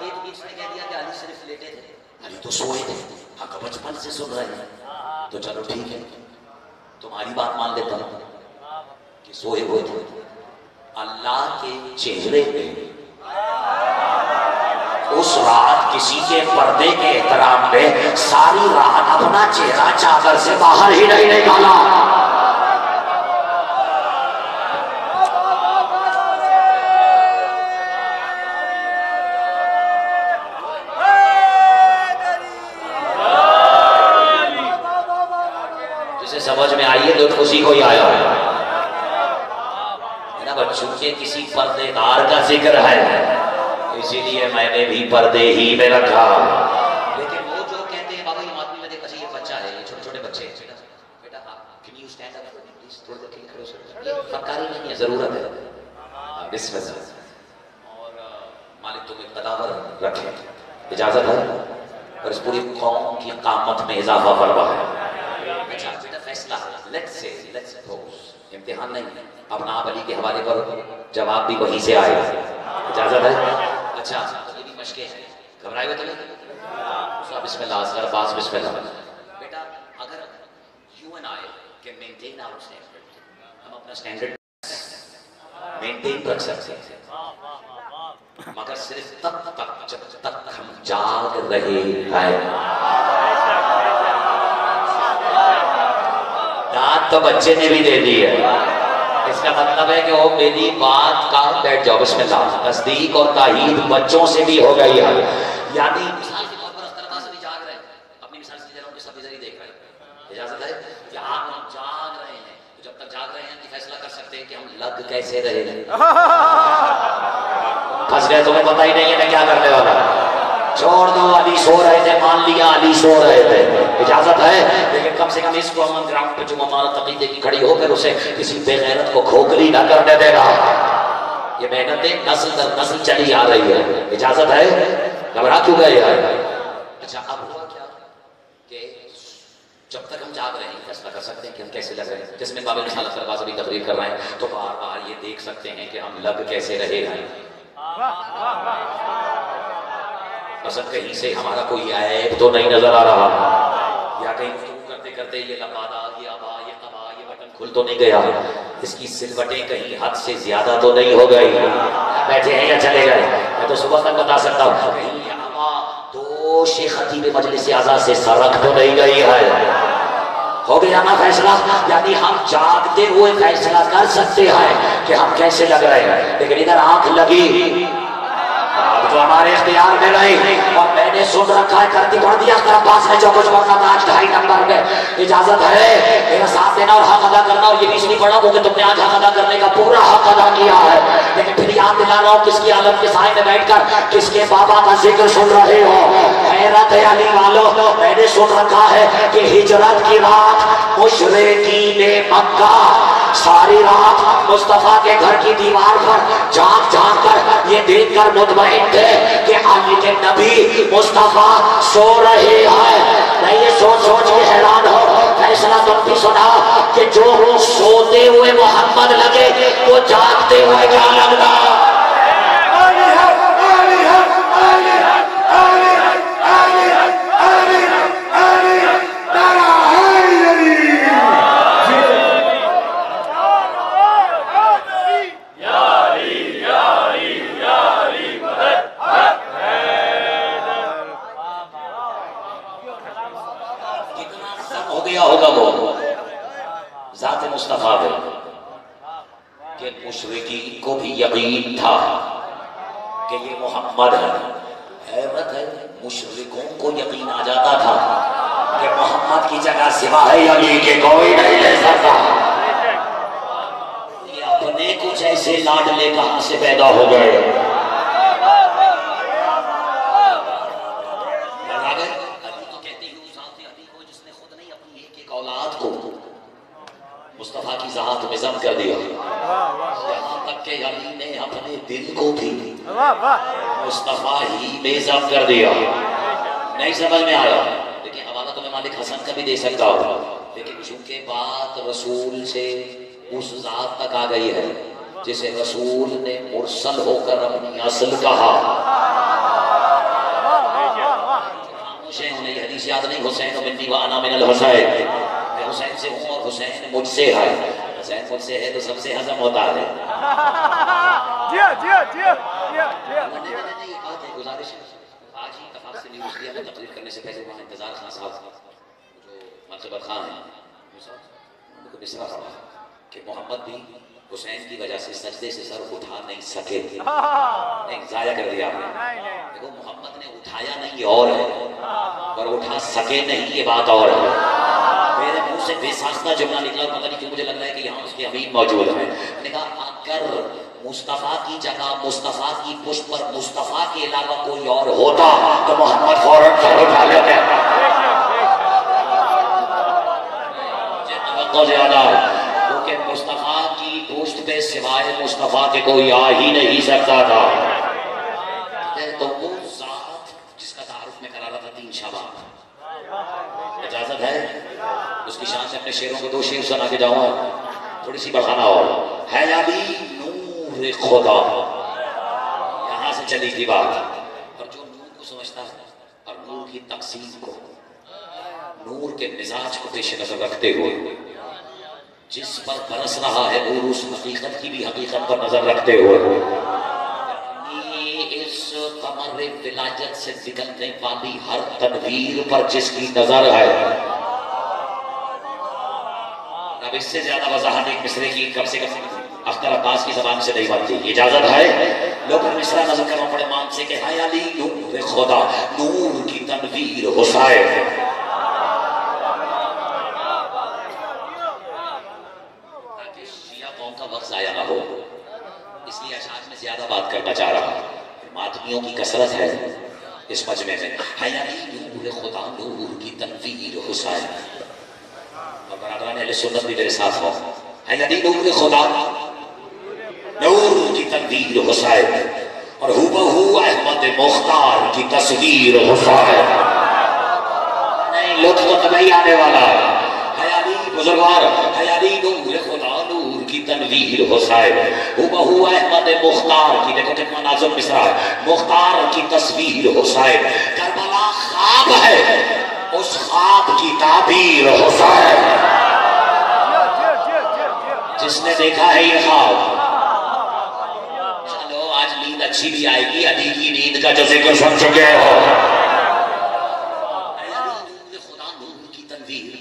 یہ اس نے کہہ دیا کہ علی صرف لیٹے تھے علی تو سوئے تھے. حق بچپن سے سن رہے ہیں تو چلو ٹھیک ہے تمہاری بات مان لیتا ہوں کہ سوئے ہوئے تھے. اللہ کے چہرے پہ اس رات کسی کے پردے کے احترام میں ساری رات اپنا چہرہ چادر سے باہر ہی نہیں نکالا. جسے سمجھ میں آئیے تو اسی کو ہی آیا ہے. چونکہ کسی پردے دار کا ذکر ہے اسی لیے میں نے بھی پردے ہی میں رکھا. لیکن وہ جو کہتے ہیں بابا یہ آدمی میں دیکھا یہ بچہ ہے یہ چھوٹے چھوٹے بچے بیٹا can you stand up please تھوڑا دیر کھڑے ہو سکتے فکاری نہیں ہے ضرورت ہے. بسم اللہ. اور مالک تمہیں قداور رکھے اجازت ہے اور اس پوری قوم کی قامت میں اضافہ فرما ہے. اچھا بیٹا فیصلہ let's suppose امتحان نہیں اپنا آپ علی کے حوالے پر جواب بھی وہیں سے آئے. اجازت ہے. اچھا یہ بھی مشقیں ہیں گھبرائے ہوئے تو نہیں بسم اللہ اصغر عباس بسم اللہ. بیٹا اگر you and I can maintain our standard, ہم اپنا اسٹینڈرڈ مینٹین رکھ سکتے ہیں, مگر صرف تب تک جب تک ہم جاگ رہے ہیں. داد تو بچے نے بھی دے دی ہے, اس کا مطلب ہے کہ وہ میری بات کا بیٹھ جاؤ. بسم اللہ, تصدیق اور تائید بچوں سے بھی ہو گئی ہے. یعنی مثال کے طور پر اختر عباس ابھی جاگ رہے ہیں, اپنی مثال سے دے رہا ہوں کہ سب ادھر ہی دیکھ رہے ہیں, اجازت ہے کہ آپ ہم جاگ رہے ہیں, تو جب تک جاگ رہے ہیں کہ فیصلہ کر سکتے ہیں کہ ہم لگ کیسے رہے ہیں. پھنس گئے, تمہیں پتہ ہی نہیں ہے میں کیا کرنے والا. چھوڑ دو, علی سو رہے تھے, مان لیا علی سو رہے تھے, اجازت ہے, لیکن کم سے کم اس کو ہم گراؤنڈ پہ جو عمارت عقیدے کی کھڑی ہو, پھر اسے کسی بے غیرت کو کھوکھلی نہ کرنے دینا. یہ محنتیں نسل در نسل چلی آ رہی ہے, اجازت ہے, گھبرا کیوں گئے یار. اچھا اب ہوا کیا کہ جب تک ہم جاگ رہے ہیں فیصلہ کر سکتے ہیں کہ ہم کیسے لگ رہے ہیں. جس میں بابل مثال اختر عباس ابھی تقریر کر رہے ہیں تو بار بار یہ دیکھ سکتے ہیں کہ ہم لگ کیسے رہے ہیں. مثلا کہیں سے ہمارا کوئی عیب تو نہیں نظر آ رہا, یا کہیں گفتگو کرتے کرتے یہ لبادہ, یہ ابا, یہ قبا, یہ بٹن کھل تو نہیں گیا, اس کی سلوٹیں کہیں حد سے زیادہ تو نہیں ہو گئی, بیٹھے ہیں یا چلے گئے. میں تو صبح تک بتا سکتا ہوں کہیں یہ ابا دو شیخ خطیب مجلس اعضاء سے سرک تو نہیں گئی ہے. ہو گیا نا فیصلہ. یعنی ہم جاگتے ہوئے فیصلہ کر سکتے ہیں کہ ہم کیسے لگ رہے ہیں, لیکن ادھر آنکھ لگی تو ہمارے اختیار میں رہی, اور میں نے سن رکھا ہے, کرتی پڑھ دیا اختر عباس نے جو کچھ پڑھنا تھا آج 2.5 نمبر پہ. اجازت ہے میرا ساتھ دینا اور حق ادا کرنا, اور یہ بھی اس لیے پڑھا کیونکہ تم نے آج حق ادا کرنے کا پورا حق ادا کیا ہے. لیکن پھر یاد دلا رہا ہوں کس کی عالم کے سائے میں بیٹھ کر کس کے بابا کا ذکر سن رہے ہو. حیرت ہے علی والوں, میں نے سن رکھا ہے کہ ہجرت کی رات مشرکین مکہ ساری رات مصطفیٰ کے گھر کی دیوار پر جھانک جھانک کر یہ دیکھ کر مطمئن تھے کہ علی کے نبی مصطفیٰ سو رہے ہیں. میں یہ سوچ سوچ کے حیران ہو, فیصلہ تم بھی سنا کہ جو سوتے ہوئے محمد لگے وہ جاگتے ہوئے کیا لگنا. ہوگا وہ ذات مصطفیٰ ہے کہ مشرکین کو بھی یقین تھا کہ یہ محمد ہے. حیرت ہے, مشرکوں کو یقین آ جاتا تھا کہ محمد کی جگہ سوائے علی کے کوئی نہیں لے سکتا. یہ اپنے کچھ ایسے لاڈلے کہاں سے پیدا ہو گئے. مصطفیٰ کی ذات میں ضم کر دیا, یہاں تک کہ علی نے اپنے دل کو بھی مصطفیٰ ہی میں ضم کر دیا. نہیں سمجھ میں آیا, لیکن حوالہ تو میں مالک حسن کا بھی دے سکتا ہوں, لیکن چونکہ بات رسول سے اس ذات تک آ گئی ہے جسے رسول نے مرسل ہو کر اپنی اصل کہا. حسین نے یہ حدیث یاد نہیں, حسین منی وانا من الحسین, حسین سے ہوں اور حسین مجھ سے ہے. حسین مجھ سے ہے تو سب سے ہضم ہوتا ہے. گزارش آج ہی اتفاق سے نیوز لیا, میں تقریر کرنے سے پہلے وہاں انتظار خان صاحب جو منصبر خان ہیں ان کو مصرع پڑھا کہ محمد بھی حسین کی وجہ سے سجدے سے سر اٹھا نہیں سکے. نہیں, ضائع کر دیا آپ نے. دیکھو محمد نے اٹھایا نہیں یہ اور ہے, پر اٹھا سکے نہیں یہ بات اور ہے. میرے منہ سے بے ساختہ جملہ نکلا اور پتہ نہیں کیوں مجھے لگ رہا ہے کہ یہاں اس کے امین موجود ہیں. میں نے کہا اگر مصطفیٰ کی جگہ مصطفیٰ کی پشت پر مصطفیٰ کے علاوہ کوئی اور ہوتا تو محمد فوراً سر اٹھا لیتے. توقع زیادہ کیونکہ مصطفیٰ کی پشت پہ سوائے مصطفیٰ کے کوئی آ ہی نہیں سکتا تھا. تو وہ ذات جس کا تعارف میں کرا رہا تھا 3 شعبان, اجازت ہے اس کی شان سے اپنے شعروں کو 2 شعر سنا کے جاؤں, تھوڑی سی بڑھانا اور ہے علی نور خدا. یہاں سے چلی تھی بات, اور جو نور کو سمجھتا ہے اور نور کی تقسیم کو، نور کے مزاج کو پیش نظر رکھتے ہوئے، جس پر برس رہا ہے نور اس حقیقت کی بھی حقیقت پر نظر رکھتے ہوئے، اس قمر ولایت سے نکلنے والی ہر تنویر پر جس کی نظر ہے. اب اس سے زیادہ وضاحت ایک مصرے کی کم سے کم اختر عباس کی زبان سے نہیں بنتی. اجازت ہے لوگ مصرع نظر کرنا پڑے مان سے کہ ہے علی نور خدا، نور کی تنویر حسین. تاکہ شیعہ قوم کا وقت ضائع نہ ہو، اس لیے اشعار میں زیادہ بات کرنا چاہ رہا ہوں. ماتمیوں کی کثرت ہے اس مجمع میں. ہے علی نور خدا، نور کی تنویر حسین. اور برادران اہل سنت بھی میرے ساتھ ہو. ہے علی نور خدا، نور کی تنویر حسین، اور ہو بہو احمد مختار کی تصویر حسین. نہیں لطف تو نہیں آنے والا. ہے علی بزرگوار، ہے علی نور خدا، نور کی تنویر حسین، ہو بہو احمد مختار کی، دیکھو کتنا نازم مصرع ہے، مختار کی تصویر حسین. کربلا خواب ہے، اس خواب کی تعبیر حسین. جس نے دیکھا ہے یہ خواب، چلو آج نیند اچھی بھی آئے گی. علی کی نیند کا جو ذکر سن چکے ہو. خدا نور کی تنویر،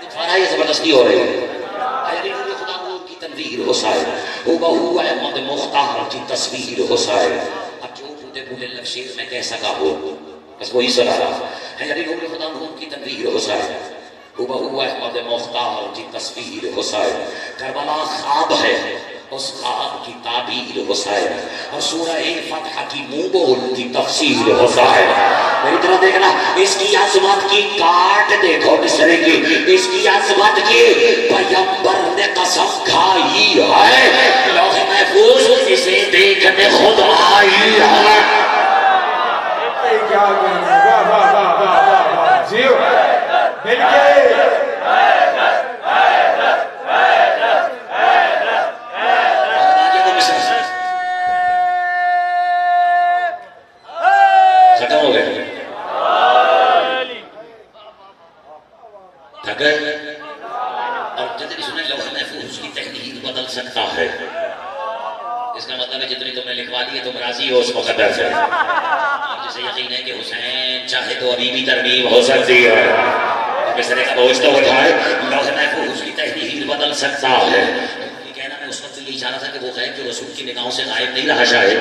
تمہارا یہ زبردستی ہو رہی ہے. خدا نور کی تنویر حسین، ہو بہو احمد مختار کی تصویر حسین. اب جو بوٹے بوٹے لفظ میں کہہ سکا ہو بس وہی سنا رہا ہے. علی خدا نور کی تنویر حسین، ہو بہو احمد مختار کی تصویر حسین. کربلا خواب ہے، اس خواب کی تعبیر حسین، اور سورہ فتح کی منہ بول کی تفسیر حسین. میری طرح دیکھنا، اس کی عظمت کی کاٹ دیکھو مصرے کی، اس کی عظمت کی پیغمبر نے قسم کھائی ہے، لوح محفوظ اسے دیکھنے خود آئی ہے. کیا کہنا، واہ واہ واہ واہ واہ جیو مل کے. ختم ہو گئے، تھک گئے. اور جتنی سنیں لوح محفوظ کی تحریر بدل سکتا ہے، اس کا مطلب ہے جتنی تم نے لکھوا لی ہے تم راضی ہو اس مقدر سے. اور جسے یقین ہے کہ حسین چاہے تو ابھی بھی ترمیم ہو سکتی ہے. مصرے کا بوجھ تو اٹھائے، لوح محفوظ کی تحریر بدل سکتا ہے. یہ کہنا میں اس وقت یہ چاہ رہا تھا کہ وہ غیب جو رسول کی نگاہوں سے غائب نہیں رہا شاید.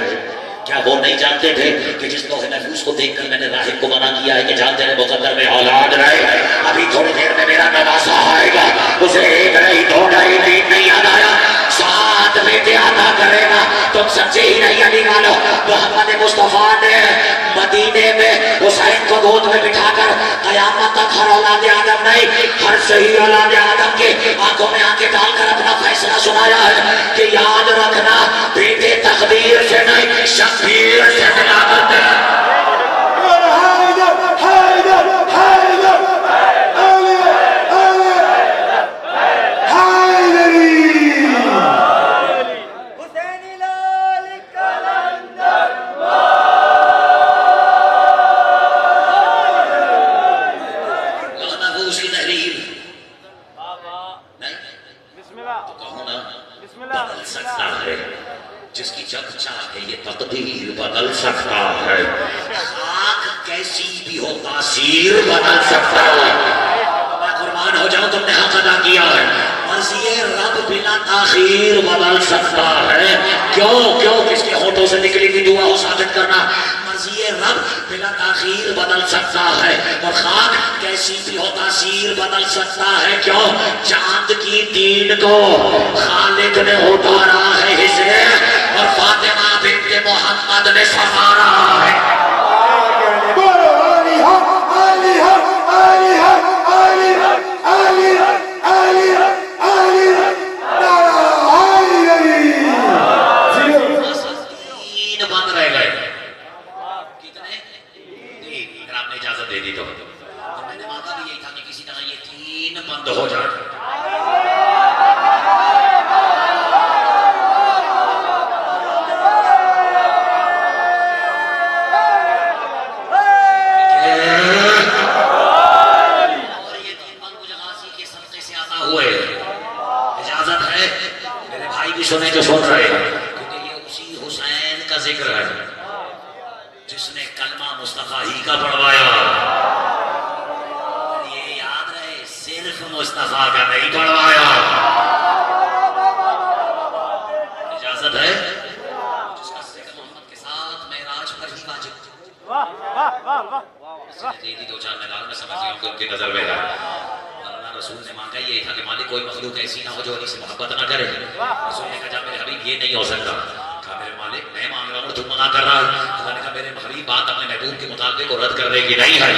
کیا وہ نہیں جانتے تھے کہ جس لوح محفوظ کو دیکھ کر میں نے راہب کو منع کیا ہے کہ جان تیرے مقدر میں اولاد رہے، ابھی تھوڑی دیر میں میرا نواسا آئے گا، اسے ایک نہیں دو نہیں تین نہیں یاد آیا، 7 بیٹے عطا کرے گا. تم سمجھے ہی نہیں علی والو، محمد مصطفیٰ نے مدینے میں حسین کو گود میں بٹھا کر قیامت تک ہر اولاد آدم نہیں، ہر صحیح اولاد آدم کے آنکھوں میں آنکھیں ڈال کر اپنا فیصلہ سنایا ہے کہ یاد رکھنا بیٹے تقدیر سے نہیں شبیر سے ملا کرتے ہیں. جس کی جب چاہے یہ تقدیر بدل سکتا ہے، خاک کیسی بھی ہو تاثیر بدل سکتا ہے. میں قربان ہو جاؤں، تم نے حق ادا کیا ہے. مرضی رب بلا تاخیر بدل سکتا ہے. کیوں کس کے ہونٹوں سے نکلی ہوئی دعا کو ثابت کرنا. مرضی رب بلا تاخیر بدل سکتا ہے، اور خاک کیسی بھی ہو تاثیر بدل سکتا ہے. کیوں؟ چاند کی دین کو خالق نے اتارا ہے حصے، اور فاطمہ بنت محمد نے سنوارا ہے. تین بند رہ گئے. کتنے؟ تین. اگر آپ نے اجازت دے دی تو میں نے مانگا بھی یہی تھا کہ کسی طرح یہ تین بند ہو جائے. دو چار میدان میں سمجھ گیا کہ ان کی نظر میں ہے. اللہ رسول نے مانگا یہ تھا کہ مالک کوئی مخلوق ایسی نہ ہو جو علی سے محبت نہ کرے. رسول نے کہا جا میرے حبیب یہ نہیں ہو سکتا. کہا میرے مالک میں مانگ رہا ہوں تو منع کر رہا ہے. اللہ نے کہا میرے حبیب بات اپنے محبوب کے مطابق رد کرنے کی نہیں ہے,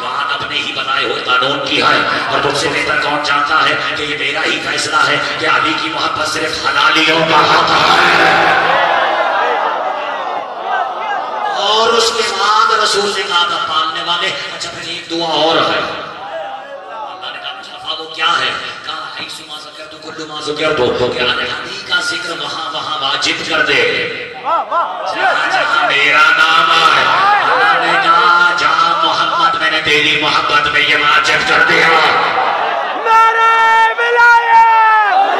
بات اپنے ہی بنائے ہوئے قانون کی ہے. اور تم سے بہتر کون جانتا ہے کہ یہ میرا ہی فیصلہ ہے کہ علی کی محبت صرف حلالیوں کا حق ہے. اور اس کے بعد رسول نے کہا تھا پالنے والے اچھا پھر ایک دعا اور ہے. اللہ نے کہا مصطفیٰ وہ کیا ہے؟ کہا حیث ما ذکرت کل ما ذکرت, کہ علی کا ذکر وہاں وہاں واجب کر دے جہاں جہاں میرا نام ہے. اللہ نے کہا جہاں محمد میں نے تیری محبت میں یہ واجب کر دیا. نعرہ ولایت,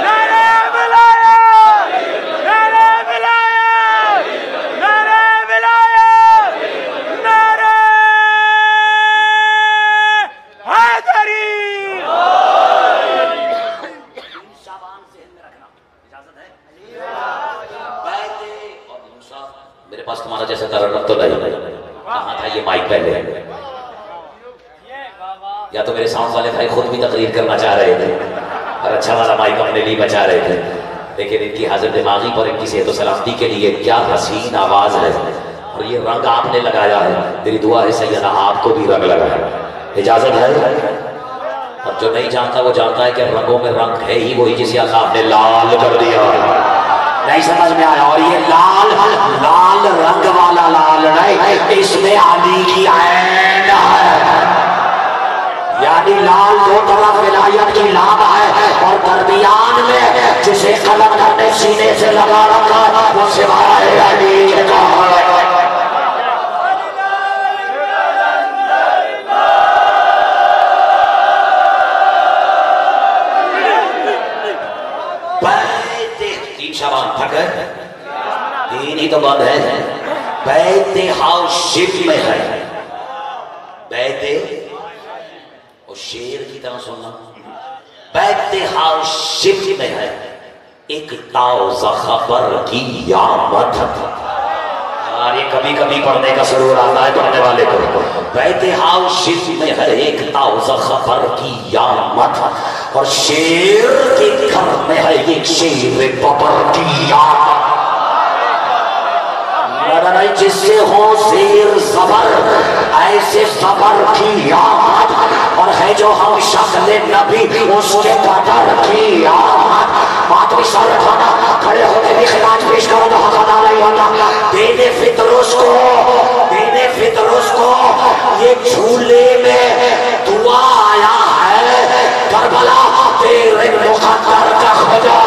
نعرہ ولایت, نعرہ ولایت, نعرہ ولایت, نعرہ حیدری. شعبان ذہن میں رکھنا اجازت ہے. اور موسیٰ میرے پاس تمہارا جیسا ترنم تو نہیں. کہاں تھا یہ مائک پہلے؟ یا تو میرے ساؤنڈ والے بھائی خود بھی تقریر کرنا چاہ رہے تھے اور اچھا والا مائک اپنے لیے بچا رہے تھے, لیکن ان کی حاضر دماغی پر ان کی صحت و سلامتی کے لیے کیا حسین آواز ہے. اور یہ رنگ آپ نے لگایا ہے, میری دعا ہے سیدنا آپ کو بھی رنگ لگایا. اجازت ہے؟ اور جو نہیں جانتا وہ جانتا ہے کہ رنگوں میں رنگ ہے ہی وہی جسے اللہ نے لال کر دیا. نہیں سمجھ میں آیا؟ اور یہ لال لال رنگ والا لال نہیں, اس میں علی کی عین ہے. یعنی لال دو طرف ولایت کی لام ہے اور درمیان میں جسے قلم نے سینے سے لگا رکھا وہ سوائے علی کا ہے. شابان تھک ہے, تین ہی تو بند ہے. بیت حاشم میں ہے, بیت اور شیر کی طرح سننا, بیت حاشم میں ہے ایک تازہ خبر کی آمد. اور یہ کبھی کبھی پڑھنے کا سرور آتا ہے پڑھنے والے کو. بیت حاشم میں ہے ایک تازہ خبر کی آمد, اور شیر کے گھر میں ہے ایک شیر ببر کی آمد. جس سے ہو زیر زبر ایسے زبر کی آمد, اور ہے جو ہم شکل نبی اس کے قدر کی آمد. بات بھی سر کھانا کھڑے ہوتے بھی خلاج پیش کرو تو حق ادا نہیں ہوتا. دینے فطرس کو, دینے فطرس کو یہ جھولے میں دعا آیا ہے, کربلا تیرے مقدر کا خدا.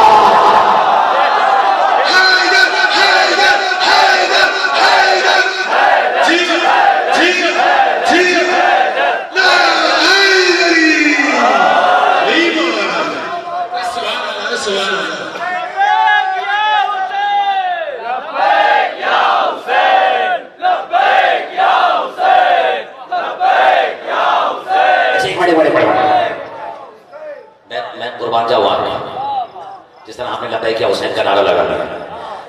میں قربان جاؤں آپ جس طرح آپ نے لبیک یا حسین کا نعرہ لگا دیا,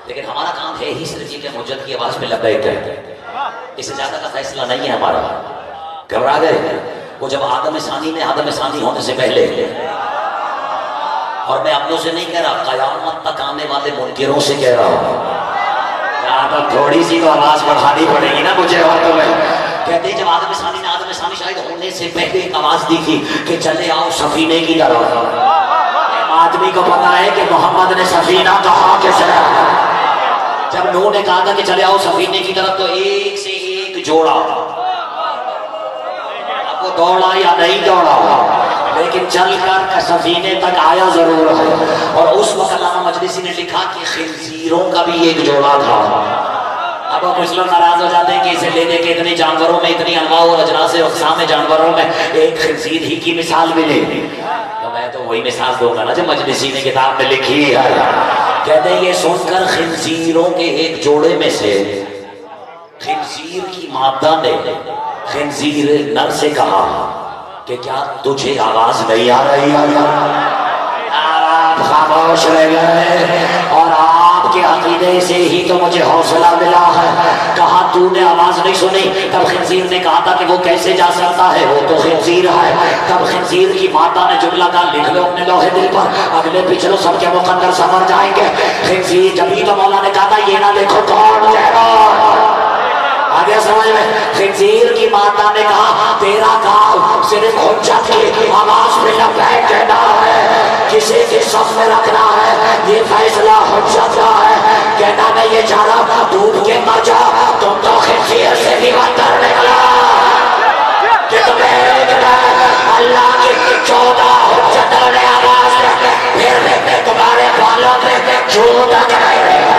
لیکن ہمارا کام ہے ہی صرف یہ کہ حجت کی آواز میں لبیک کہتے ہیں. اس سے زیادہ کا فیصلہ نہیں ہے ہمارا. گھبرا گئے؟ وہ جب آدم ثانی نے آدم ثانی ہونے سے پہلے, اور میں اپنوں سے نہیں کہہ رہا, قیامت تک آنے والے منکروں سے کہہ رہا ہوں. اب تھوڑی سی تو آواز بڑھانی پڑے گی نا مجھے. اور تو میں کہتے ہیں جب آدم ثانی نے آدم ثانی شاہد ہونے سے پہلے ایک آواز دی تھی کہ چلے آؤ سفینے کی طرف. آدمی کو پتا ہے کہ محمد نے سفینہ کہا کس ہے. جب نوح نے کہا تھا کہ چلے آؤ سفینے کی طرف تو ایک سے ایک جوڑا, اب وہ دوڑا یا نہیں دوڑا لیکن چل کر سفینے تک آیا ضرور ہے. اور اس وقت علامہ مجلسی نے لکھا کہ خنزیروں کا بھی ایک جوڑا تھا. اب کچھ لوگ ناراض ہو جاتے ہیں کہ اسے لے دے کے اتنی جانوروں میں, اتنی انواع اور اجناس اقسام جانوروں میں ایک خنزیر ہی کی مثال ملے. تو میں تو وہی مثال دوں گا نا جو مجلسی نے کتاب میں لکھی ہے. کہتے ہیں یہ سن کر خنزیروں کے ایک جوڑے میں سے خنزیر کی مادہ نے خنزیر نر سے کہا کہ کیا تجھے آواز نہیں آ رہی ہے؟ آپ خاموش رہ گئے اور آپ آپ کے عقیدے سے ہی تو مجھے حوصلہ ملا ہے. کہا تو نے آواز نہیں سنی؟ تب خنزیر نے کہا تھا کہ وہ کیسے جا سکتا ہے، وہ تو خنزیر ہے. تب خنزیر کی ماتا نے جملہ کہا لکھ لو اپنے لوہے دل پر، اگلے پچھلے سب کے مقدر سمجھ جائیں گے. خنزیر جبھی تو مولا نے کہا تھا یہ نہ دیکھو کون کہہ رہا. آگے سمجھ میں خنزیر کی ماتا نے کہا تیرا کام صرف حجت کی آواز پہ لبیک کہنا ہے، کسی کی صف میں رکھنا ہے، یہ فیصلہ حجت کا ہے. کہنا میں یہ چاہ رہا ڈوب کے مر جا، تم تو خنزیر سے بھی بدتر نکلا کہ تمہیں اللہ کی 14 حجتوں نے آواز دے پھر بھی تمہارے بالوں میں جھوٹ نہیں رہا.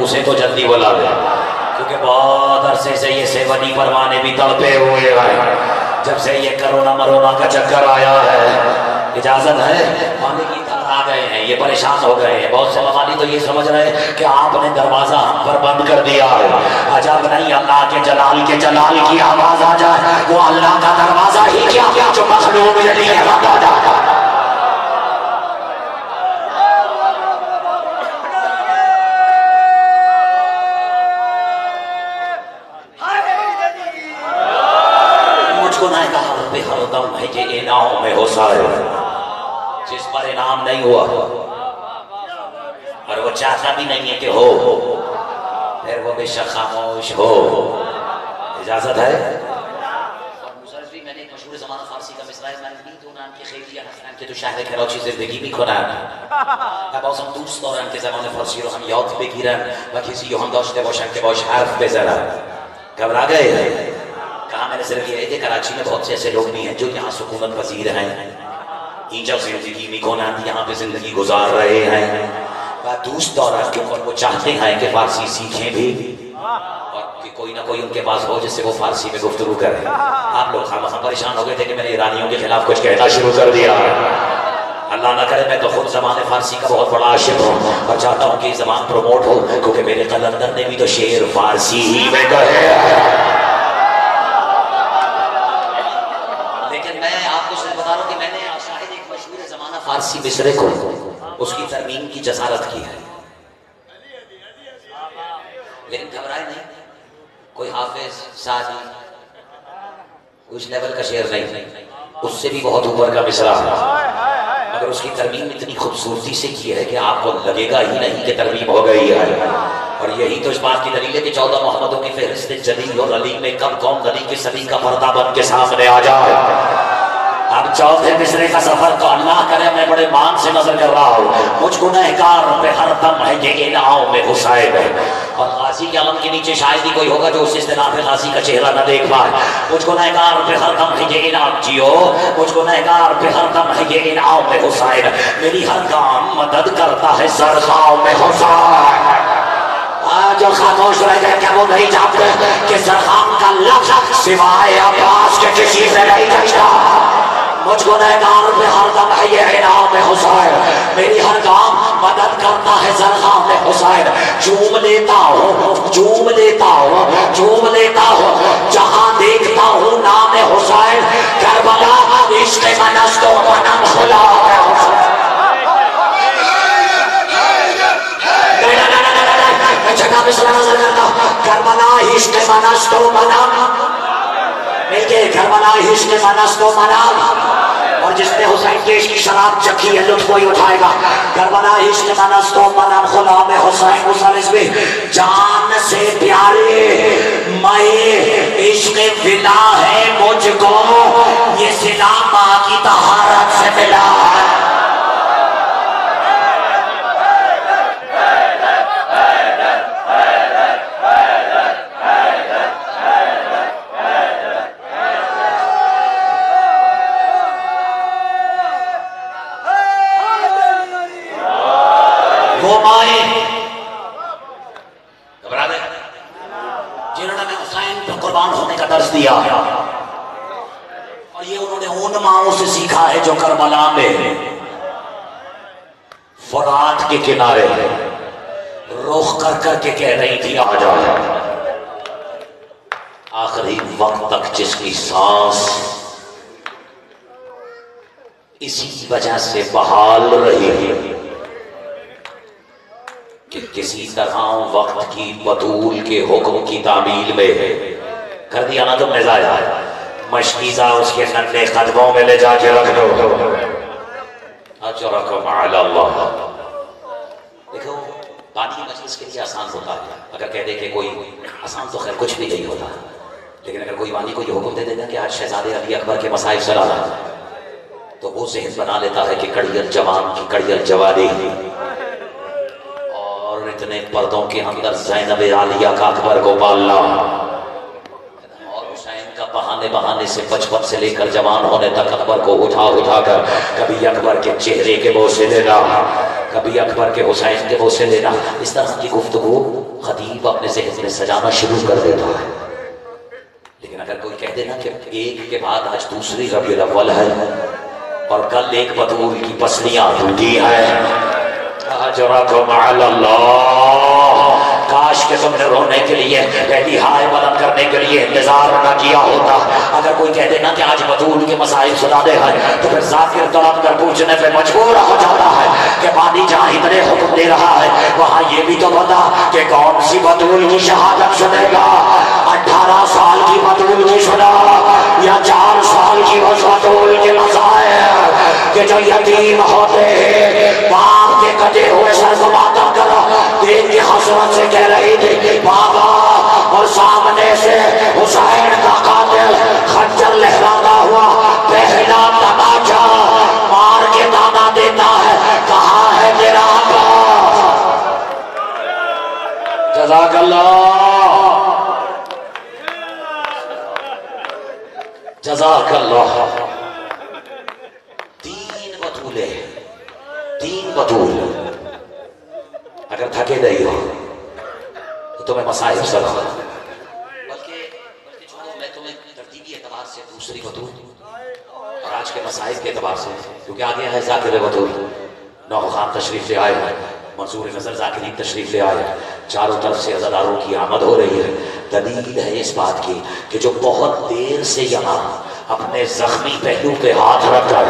اسے تو جلدی بلا دے، کیونکہ بہت عرصے سے یہ سیونی پروانے بھی تڑپے ہوئے ہیں. جب سے یہ کرونا مرونا کا چکر آیا ہے، اجازت ہے مالک کی طرح آ گئے ہیں، یہ پریشان ہو گئے ہیں. بہت سے موالی تو یہ سمجھ رہے ہیں کہ آپ نے دروازہ ہم پر بند کر دیا ہے. عجب نہیں، اللہ کے جلال کی آواز آ جائے، وہ اللہ کا دروازہ ہی کیا جو مخلوق کے لیے بند ہو جاتا ہے. ہے کہ انعام میں ہو سارے جس پر انعام نہیں ہوا اور وہ چاہتا بھی نہیں ہے کہ ہو، پھر وہ بے شک خاموش ہو. اجازت ہے؟ میں نے ایک مشہور زمانہ فارسی کا مصرع ہے، میں نے تو نام کی خیلی حسن که تو شهر کراچی زندگی میکنن و بازم دوست دارن که زبان فارسی رو هم یاد بگیرن و کسی رو هم داشته باشن که باش حرف بزنن. گھبرا گئے؟ کہا میں نے صرف یہ ہے کہ کراچی میں بہت سے ایسے لوگ بھی ہیں جو یہاں سکونت پذیر ہیں، اینجا زندگی میکنن، یہاں پہ زندگی گزار رہے ہیں و دوست دارن کہ وہ چاہتے ہیں کہ فارسی سیکھیں بھی اور کہ کوئی نہ کوئی ان کے پاس ہو جس سے وہ فارسی میں گفتگو کریں. آپ لوگ خواہ پریشان ہو گئے تھے کہ میں نے ایرانیوں کے خلاف کچھ کہنا شروع کر دیا. اللہ نہ کرے، میں تو خود زبان فارسی کا بہت بڑا عاشق ہوں اور چاہتا ہوں کہ یہ زبان پروموٹ ہو، کیونکہ میرے قلندر نے بھی تو شعر فارسی ہی میں کہے. لیکن میں آپ کو صرف بتا رہا ہوں کہ میں نے شاہد ایک مشہور زمانہ فارسی مصرے کو اس کی ترمیم کی جسارت کی ہے، لیکن گھبرائے نہیں، کوئی حافظ سعدی اس لیول کا شعر نہیں، اس سے بھی بہت اوپر کا مصرع ہے، مگر اس کی ترمیم اتنی خوبصورتی سے کی ہے کہ آپ کو لگے گا ہی نہیں کہ ترمیم ہو گئی ہے. اور یہی تو اس بات کی دلیل ہے کہ 14 محمدوں کی فہرست جلیل اور علی میں کب کون غنی کی صدی کا پردہ بن کے سامنے آ جائے. اب چوتھے مصرے کا سفر تو اللہ کرے میں بڑے مان سے نظر کر رہا ہوں. مجھ گنہگار پہ ہر دم ہے یہ انعام میں حسین ہے. اور غازی کے علم کے نیچے شاید ہی کوئی ہوگا جو اس اصطلاح پہ غازی کا چہرہ نہ دیکھ پائے. مجھ گنہگار پہ ہر دم ہے یہ انعام جیو، مجھ گنہگار پہ ہر دم ہے یہ انعام میں حسین. میری ہر کام مدد کرتا ہے زرخاؤ میں حسین. جو خاموش رہ گئے کیا وہ نہیں جانتے کہ زرخام کا لفظ سوائے عباس کے کسی سے نہیں جائتا. مجھ گنہگار پہ ہر دم ہے یہ انعام حسین. میری ہر کام مدد کرتا ہے زرخام حسین. چوم لیتا ہوں چوم لیتا ہوں چوم لیتا ہوں جہاں دیکھتا ہوں نام حسین. کربلا عشق منست و منم خلا ہے حسین. جگہ میں سلام نظر کرتا ہوں. کربلا عشق منست و منم مل کے کربلا عشق منست و منم. اور جس نے حسین کے عشق کی شراب چکھی ہے لطف وہی اٹھائے گا. کربلا عشق منست و منم خلا میں حسین مسلس بھی جان سے پیارے میں عشق ولا ہے مجھ کو، یہ صلا ماں کی طہارت سے ملا ہے۔ وہ مائیں گھبرا دے جنہوں نے حسین پر قربان ہونے کا درس دیا، اور یہ انہوں نے ان ماؤں سے سیکھا ہے جو کربلا میں فرات کے کنارے رخ کر کر کے کہہ رہی تھی آ جا، آخری وقت تک جس کی سانس اسی وجہ سے بحال رہی کہ کسی طرح وقت کی بطول کے حکم کی تعمیل میں کر دیا نا تم نے ضائع، مشکیزہ اس کے ننھے قدموں میں لے جا کے رکھ دو، اجرکم علی اللہ۔ دیکھو بانی مجلس کے لیے آسان ہوتا ہے اگر کہہ دے کہ کوئی، آسان تو خیر کچھ بھی نہیں ہوتا، لیکن اگر کوئی بانی کو یہ حکم دے دیتا کہ آج شہزادے علی اکبر کے مصائب سرانا، تو وہ ذہن بنا لیتا ہے کہ کڑیل جوان کی کڑیل جوانی، اور اتنے پردوں کے اندر زینب عالیہ کا اکبر کو پالنا، اور حسین کا بہانے بہانے سے بچپن سے لے کر جوان ہونے تک اکبر کو اٹھا کر کبھی اکبر کے چہرے کے بوسے لینا، کبھی اکبر کے حسین کے بوسے لینا، اس طرح کی گفتگو خطیب اپنے ذہن میں سجانا شروع کر دیتا ہے۔ لیکن اگر کوئی کہہ دینا کہ ایک کے بعد آج دوسری ربیع الاول ہے اور کل ایک بطول کی پسلیاں ٹوٹی ہیں، اجرکم علی اللہ، کاش کہ تم نے رونے کے لیے پہلی ہائے بلند کرنے کے لیے انتظار نہ کیا ہوتا۔ اگر کوئی کہہ دینا کہ آج بطول کے مسائل سنا دے ہیں تو پھر ذاکر تڑپ کر پوچھنے پہ مجبور ہو جاتا ہے کہ بانی جہاں اتنے حکم دے رہا ہے وہاں یہ بھی تو بتا کہ کون سی بطول کی شہادت سنے گا، 18 سال کی بطول کی سنا یا 4 سال کی اس بطول کے مسائل کہ جو یتیم ہوتے ہیں باپ کے کٹے ہوئے سر کو ماتم کرو دین کی حسرت سے کہہ رہی تھی بابا، اور سامنے سے حسین کا قاتل خنجر لہراتا ہوا پہلا تماچا مار کے دانا دیتا ہے، کہاں ہے تیرا آقا؟ جزاک اللہ، جزاک اللہ۔ تین بطول اگر تھکے نہیں ہو تو تمہیں مسائل سنا، بلکہ میں تمہیں ترتیبی اعتبار سے دوسری بطول اور آج کے مسائل کے اعتبار سے، کیونکہ آگے ہے ذاکر بطول، نوح خان تشریف لے آئے ہیں، منظور نظر ذاکرین تشریف لے آئے ہیں، چاروں طرف سے عزاداروں کی آمد ہو رہی ہے۔ دلیل ہے اس بات کی کہ جو بہت دیر سے یہاں اپنے زخمی پہلو پہ ہاتھ رکھ کر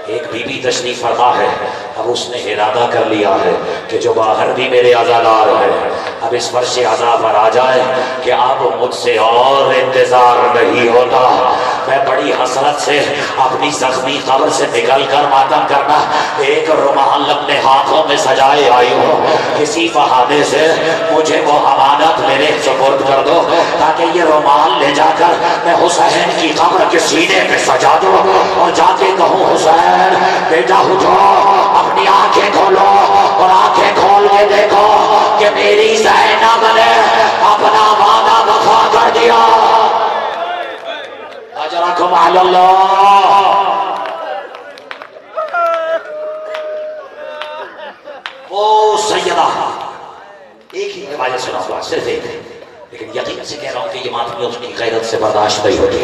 ایک بی بی تشریف فرما ہے، اب اس نے ارادہ کر لیا ہے کہ جو باہر بھی میرے عزادار ہیں اب اس فرش عزا پر آ جائے کہ اب مجھ سے اور انتظار نہیں ہوتا، میں بڑی حسرت سے اپنی زخمی قبر سے نکل کر ماتم کرنا ایک رومال اپنے ہاتھوں میں سجائے آئی ہوں، کسی بہانے سے مجھے وہ امانت میرے سپرد کر دو تاکہ یہ رومال لے جا کر میں حسین کی قبر کے سینے پہ سجا دوں اور جا کے کہوں حسین بیٹا اٹھو، اپنی آنکھیں کھولو اور آنکھیں کھول کے دیکھو کہ میری زینب نے اپنا وعدہ وفا کر دیا۔ اجرکم علی اللہ۔ وہ سیدہ ایک ہی روایت سنا ہوا، صرف ایک، لیکن یقین سے کہہ رہا ہوں کہ یہ ماتمی اس کی غیرت سے برداشت نہیں ہوتی،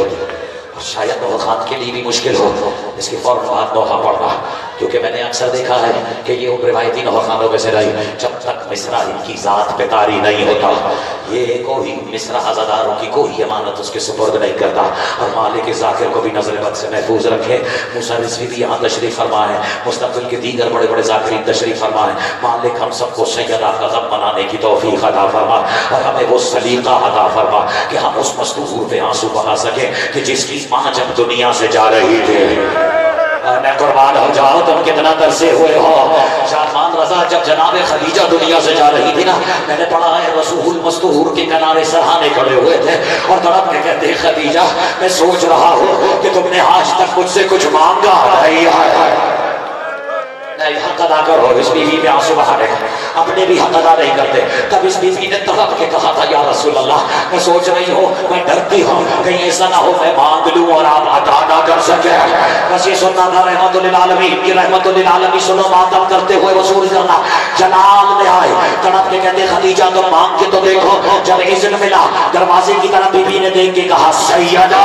اور شاید نوح خان کے لیے بھی مشکل ہو اس کے فوراً بعد نوحہ پڑھنا، کیونکہ میں نے اکثر دیکھا ہے کہ یہ ان روایتی نوح خانوں میں سے رہی جب تک مصرع ان کی ذات پہ طاری نہیں ہوتا یہ کوئی مصرع عزاداروں کی کوئی امانت اس کے سپرد نہیں کرتا، اور مالک ذاکر کو بھی نظر بد سے محفوظ رکھے۔ موسیٰ رضوی بھی یہاں تشریف فرما ہے، مستقبل کے دیگر بڑے بڑے ذاکرین تشریف فرما ہے۔ مالک ہم سب کو سیدہ کا غم منانے کی توفیق عطا فرما اور ہمیں وہ سلیقہ عطا فرما کہ ہم اس مستور پہ آنسو بہا سکیں کہ جس کی ماں جب دنیا سے جا رہی تھی میں قربان ہو جاؤ تم کتنا ترسے ہوئے ہو. شادمان رضا جب جناب خدیجہ دنیا سے جا رہی تھی نا، میں نے پڑھا ہے رسول مستحور کے کنارے سرہانے کھڑے ہوئے تھے اور تڑپ کے کہتے ہیں خدیجہ میں سوچ رہا ہوں کہ تم نے آج تک مجھ سے کچھ مانگا نہیں حق ادا کرو. اس بیوی میں آنسو بہانے اپنے بھی حق ادا نہیں کرتے. تب اس بیوی نے تڑپ کے کہا تھا یا رسول اللہ میں سوچ رہی ہوں، میں ڈرتی ہوں کہیں ایسا نہ ہو میں مانگ لوں اور آپ عطا نہ کر سکے. بس یہ سننا تھا رحمت للعالمین کی رحمت للعالمین. سنو ماتم کرتے ہوئے وصول کرنا. جلال میں آئے تڑپ کے کہتے خدیجہ تم مانگ کے تو دیکھو. جب اذن ملا دروازے کی طرف بیوی نے دیکھ کے کہا سیدہ.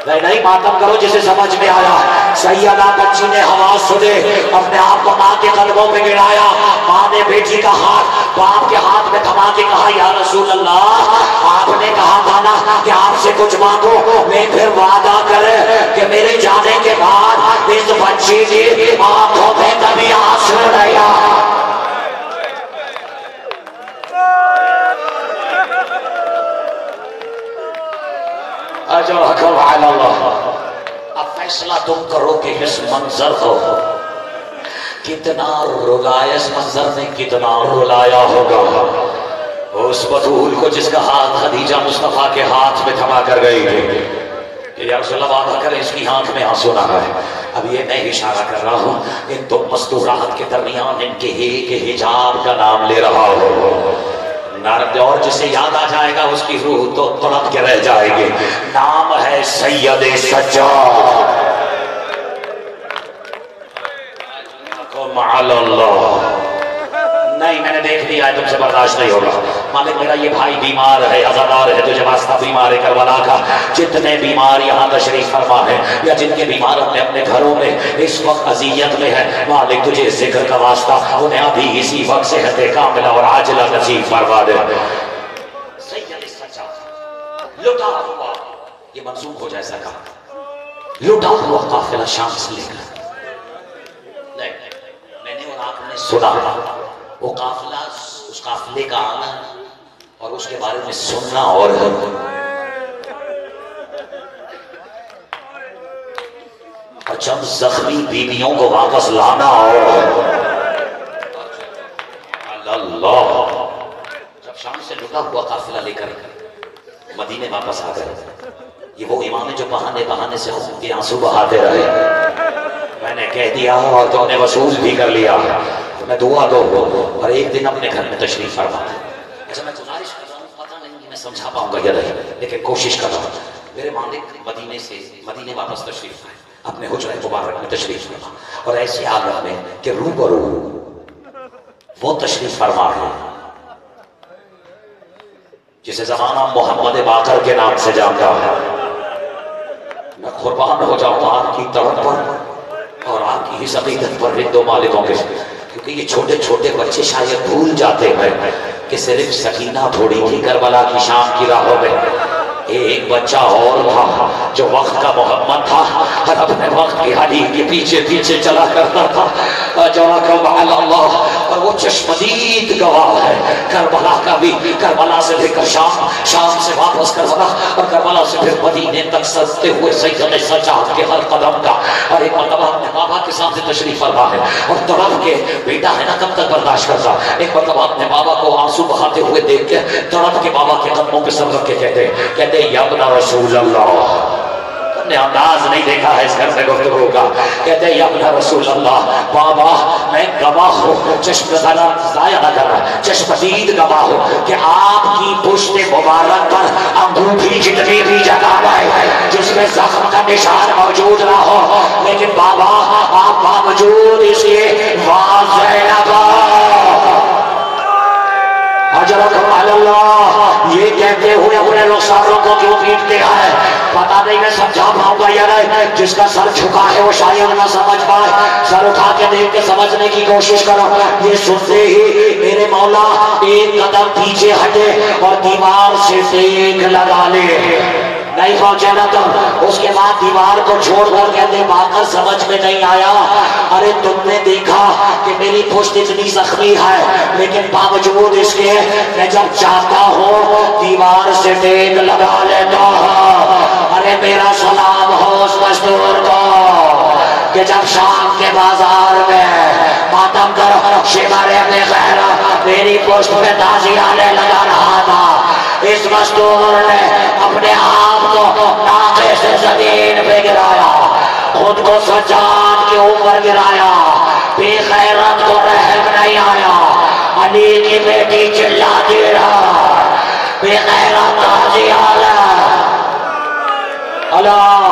نہیں ماتم کرو جسے سمجھ میں آیا. سیدہ بچی نے آواز سنے اپنے آپ کو ماں کے قدموں پہ گرایا. ماں نے بیٹی کا ہاتھ باپ کے ہاتھ میں تھما کے کہا یا رسول اللہ آپ نے کہا تھا نا کہ آپ سے کچھ مانگو. میں پھر وعدہ کرے کہ میرے جانے کے بعد اس بچی کی آنکھوں میں کبھی آنسو نہیں آیا. اب فیصلہ تم کرو کہ اس منظر کو کتنا رلایا، اس منظر نے کتنا رلایا ہوگا اس بطول کو جس کا ہاتھ خدیجہ مصطفیٰ کے ہاتھ میں تھما کر گئی کہ یا رسول اللہ وعدہ کرے اس کی آنکھ میں آنسو نہ ہے. اب یہ میں اشارہ کر رہا ہوں ان دو مستورات کے درمیان ان کے ایک حجاب کا نام لے رہا ہو. اور جسے یاد آ جائے گا اس کی روح تو تڑپ کے رہ جائے گی. نام ہے سید سجاد. نہیں میں نے دیکھ لیا ہے تم سے برداشت نہیں ہوگا. مالک میرا یہ بھائی بیمار ہے، عزادار ہے، تجھے واسطہ بیمار ہے کربلا کا. جتنے بیمار یہاں تشریف فرما ہے یا جن کے بیمار اپنے اپنے گھروں میں اس وقت اذیت میں ہے، مالک تجھے ذکر کا واسطہ انہیں ابھی اسی وقت صحت کاملہ اور عاجلہ نصیب فرما دے. سید سجاد لٹا ہوا یہ منسوخ ہو جائے سکا. لٹا ہوا قافلہ شام سے لے کر میں نے اور آپ نے سنا وہ قافلہ، اس قافلے کا آنا اور اس کے بارے میں سننا اور چند زخمی بیویوں کو واپس لانا اور اللہ. جب شام سے لٹا ہوا قافلہ لے کر مدینے واپس آ گئے، یہ وہ امام ہے جو بہانے بہانے سے خون کے آنسو بہاتے رہے. میں نے کہہ دیا اور تو نے وصول بھی کر لیا. میں دعا دو اور ایک دن اپنے گھر میں تشریف فرما. اچھا میں گزارش کر رہا ہوں، پتہ نہیں کہ میں سمجھا پاؤں گا یا نہیں، لیکن کوشش کر رہا ہوں. میرے مالک مدینے سے مدینے واپس تشریف لائے، اپنے حجرہ مبارک میں تشریف فرما اور ایسے حالت میں کہ روبرو وہ تشریف فرما ہے جسے زمانہ محمد باقر کے نام سے جانتا ہے. میں قربان ہو جاؤں آپ کی طرف پر اور آپ کی اس عقیدت پر ہندو مالکوں کے، کیونکہ یہ چھوٹے چھوٹے بچے شاید بھول جاتے ہیں کہ صرف سکینہ تھوڑی تھی کربلا کی شام کی راہوں میں. ایک بچہ اور تھا جو وقت کا محمد تھا اور اپنے وقت کی حدیث کے پیچھے پیچھے چلا کرتا تھا. اللہ اور وہ چشمدید گواہ ہے کربلا کا بھی. کربلا سے لے کر شام، شام سے واپس کربلا اور کربلا سے پھر مدینے تک سجتے ہوئے سید سجاد کے ہر قدم کا. اور ایک مرتبہ اپنے بابا کے سامنے تشریف فرما ہے اور تڑپ کے بیٹا ہے نا کب تک برداشت کرتا. ایک مرتبہ اپنے بابا کو آنسو بہاتے ہوئے دیکھ کے تڑپ کے بابا کے قدموں پہ سر رکھ کے کہتے یا ابن رسول اللہ. تم نے انداز نہیں دیکھا ہے اس گھر سے گفتگو کا. کہتے یا ابن رسول اللہ بابا میں گواہ ہوں، چشم ضائع نہ کر رہا، چشمدید گواہ ہوں کہ آپ کی پشت مبارک پر انگوٹھی جتنی بھی جگہ ہے جس میں زخم کا نشان موجود نہ ہو، لیکن بابا آپ باوجود اس کے واضح لگا اجرکم علی اللہ. یہ کہتے ہوئے اپنے رخساروں کو کیوں پیٹتے ہیں پتہ نہیں، میں سمجھا پاؤں گا یا نہیں. جس کا سر جھکا ہے وہ شاید نہ سمجھ پائے. سر اٹھا کے دیکھ کے سمجھنے کی کوشش کرو. یہ سنتے ہی میرے مولا ایک قدم پیچھے ہٹے اور دیوار سے سیک لگا لے. نہیں پہنچے نا تم. اس کے بعد دیوار کو چھوڑ کر کہتے باقر سمجھ میں نہیں آیا. ارے تم نے دیکھا کہ میری پشت اتنی زخمی ہے لیکن باوجود اس کے میں جب چاہتا ہوں دیوار سے ٹیک لگا لیتا ہوں. ارے میرا سلام ہو اس مزدور کو کہ جب شام کے بازار میں ماتم کر شمار ابن خیر میری پشت پہ تازیانے لگا رہا تھا، اس مزدور نے اپنے آپ کو ناقے سے زمین پہ گرایا، خود کو سجاد کے اوپر گرایا، بے خیرت کو رحم نہیں آیا، علی کی بیٹی چلاتی رہا، بے خیرت تازیانہ اللہ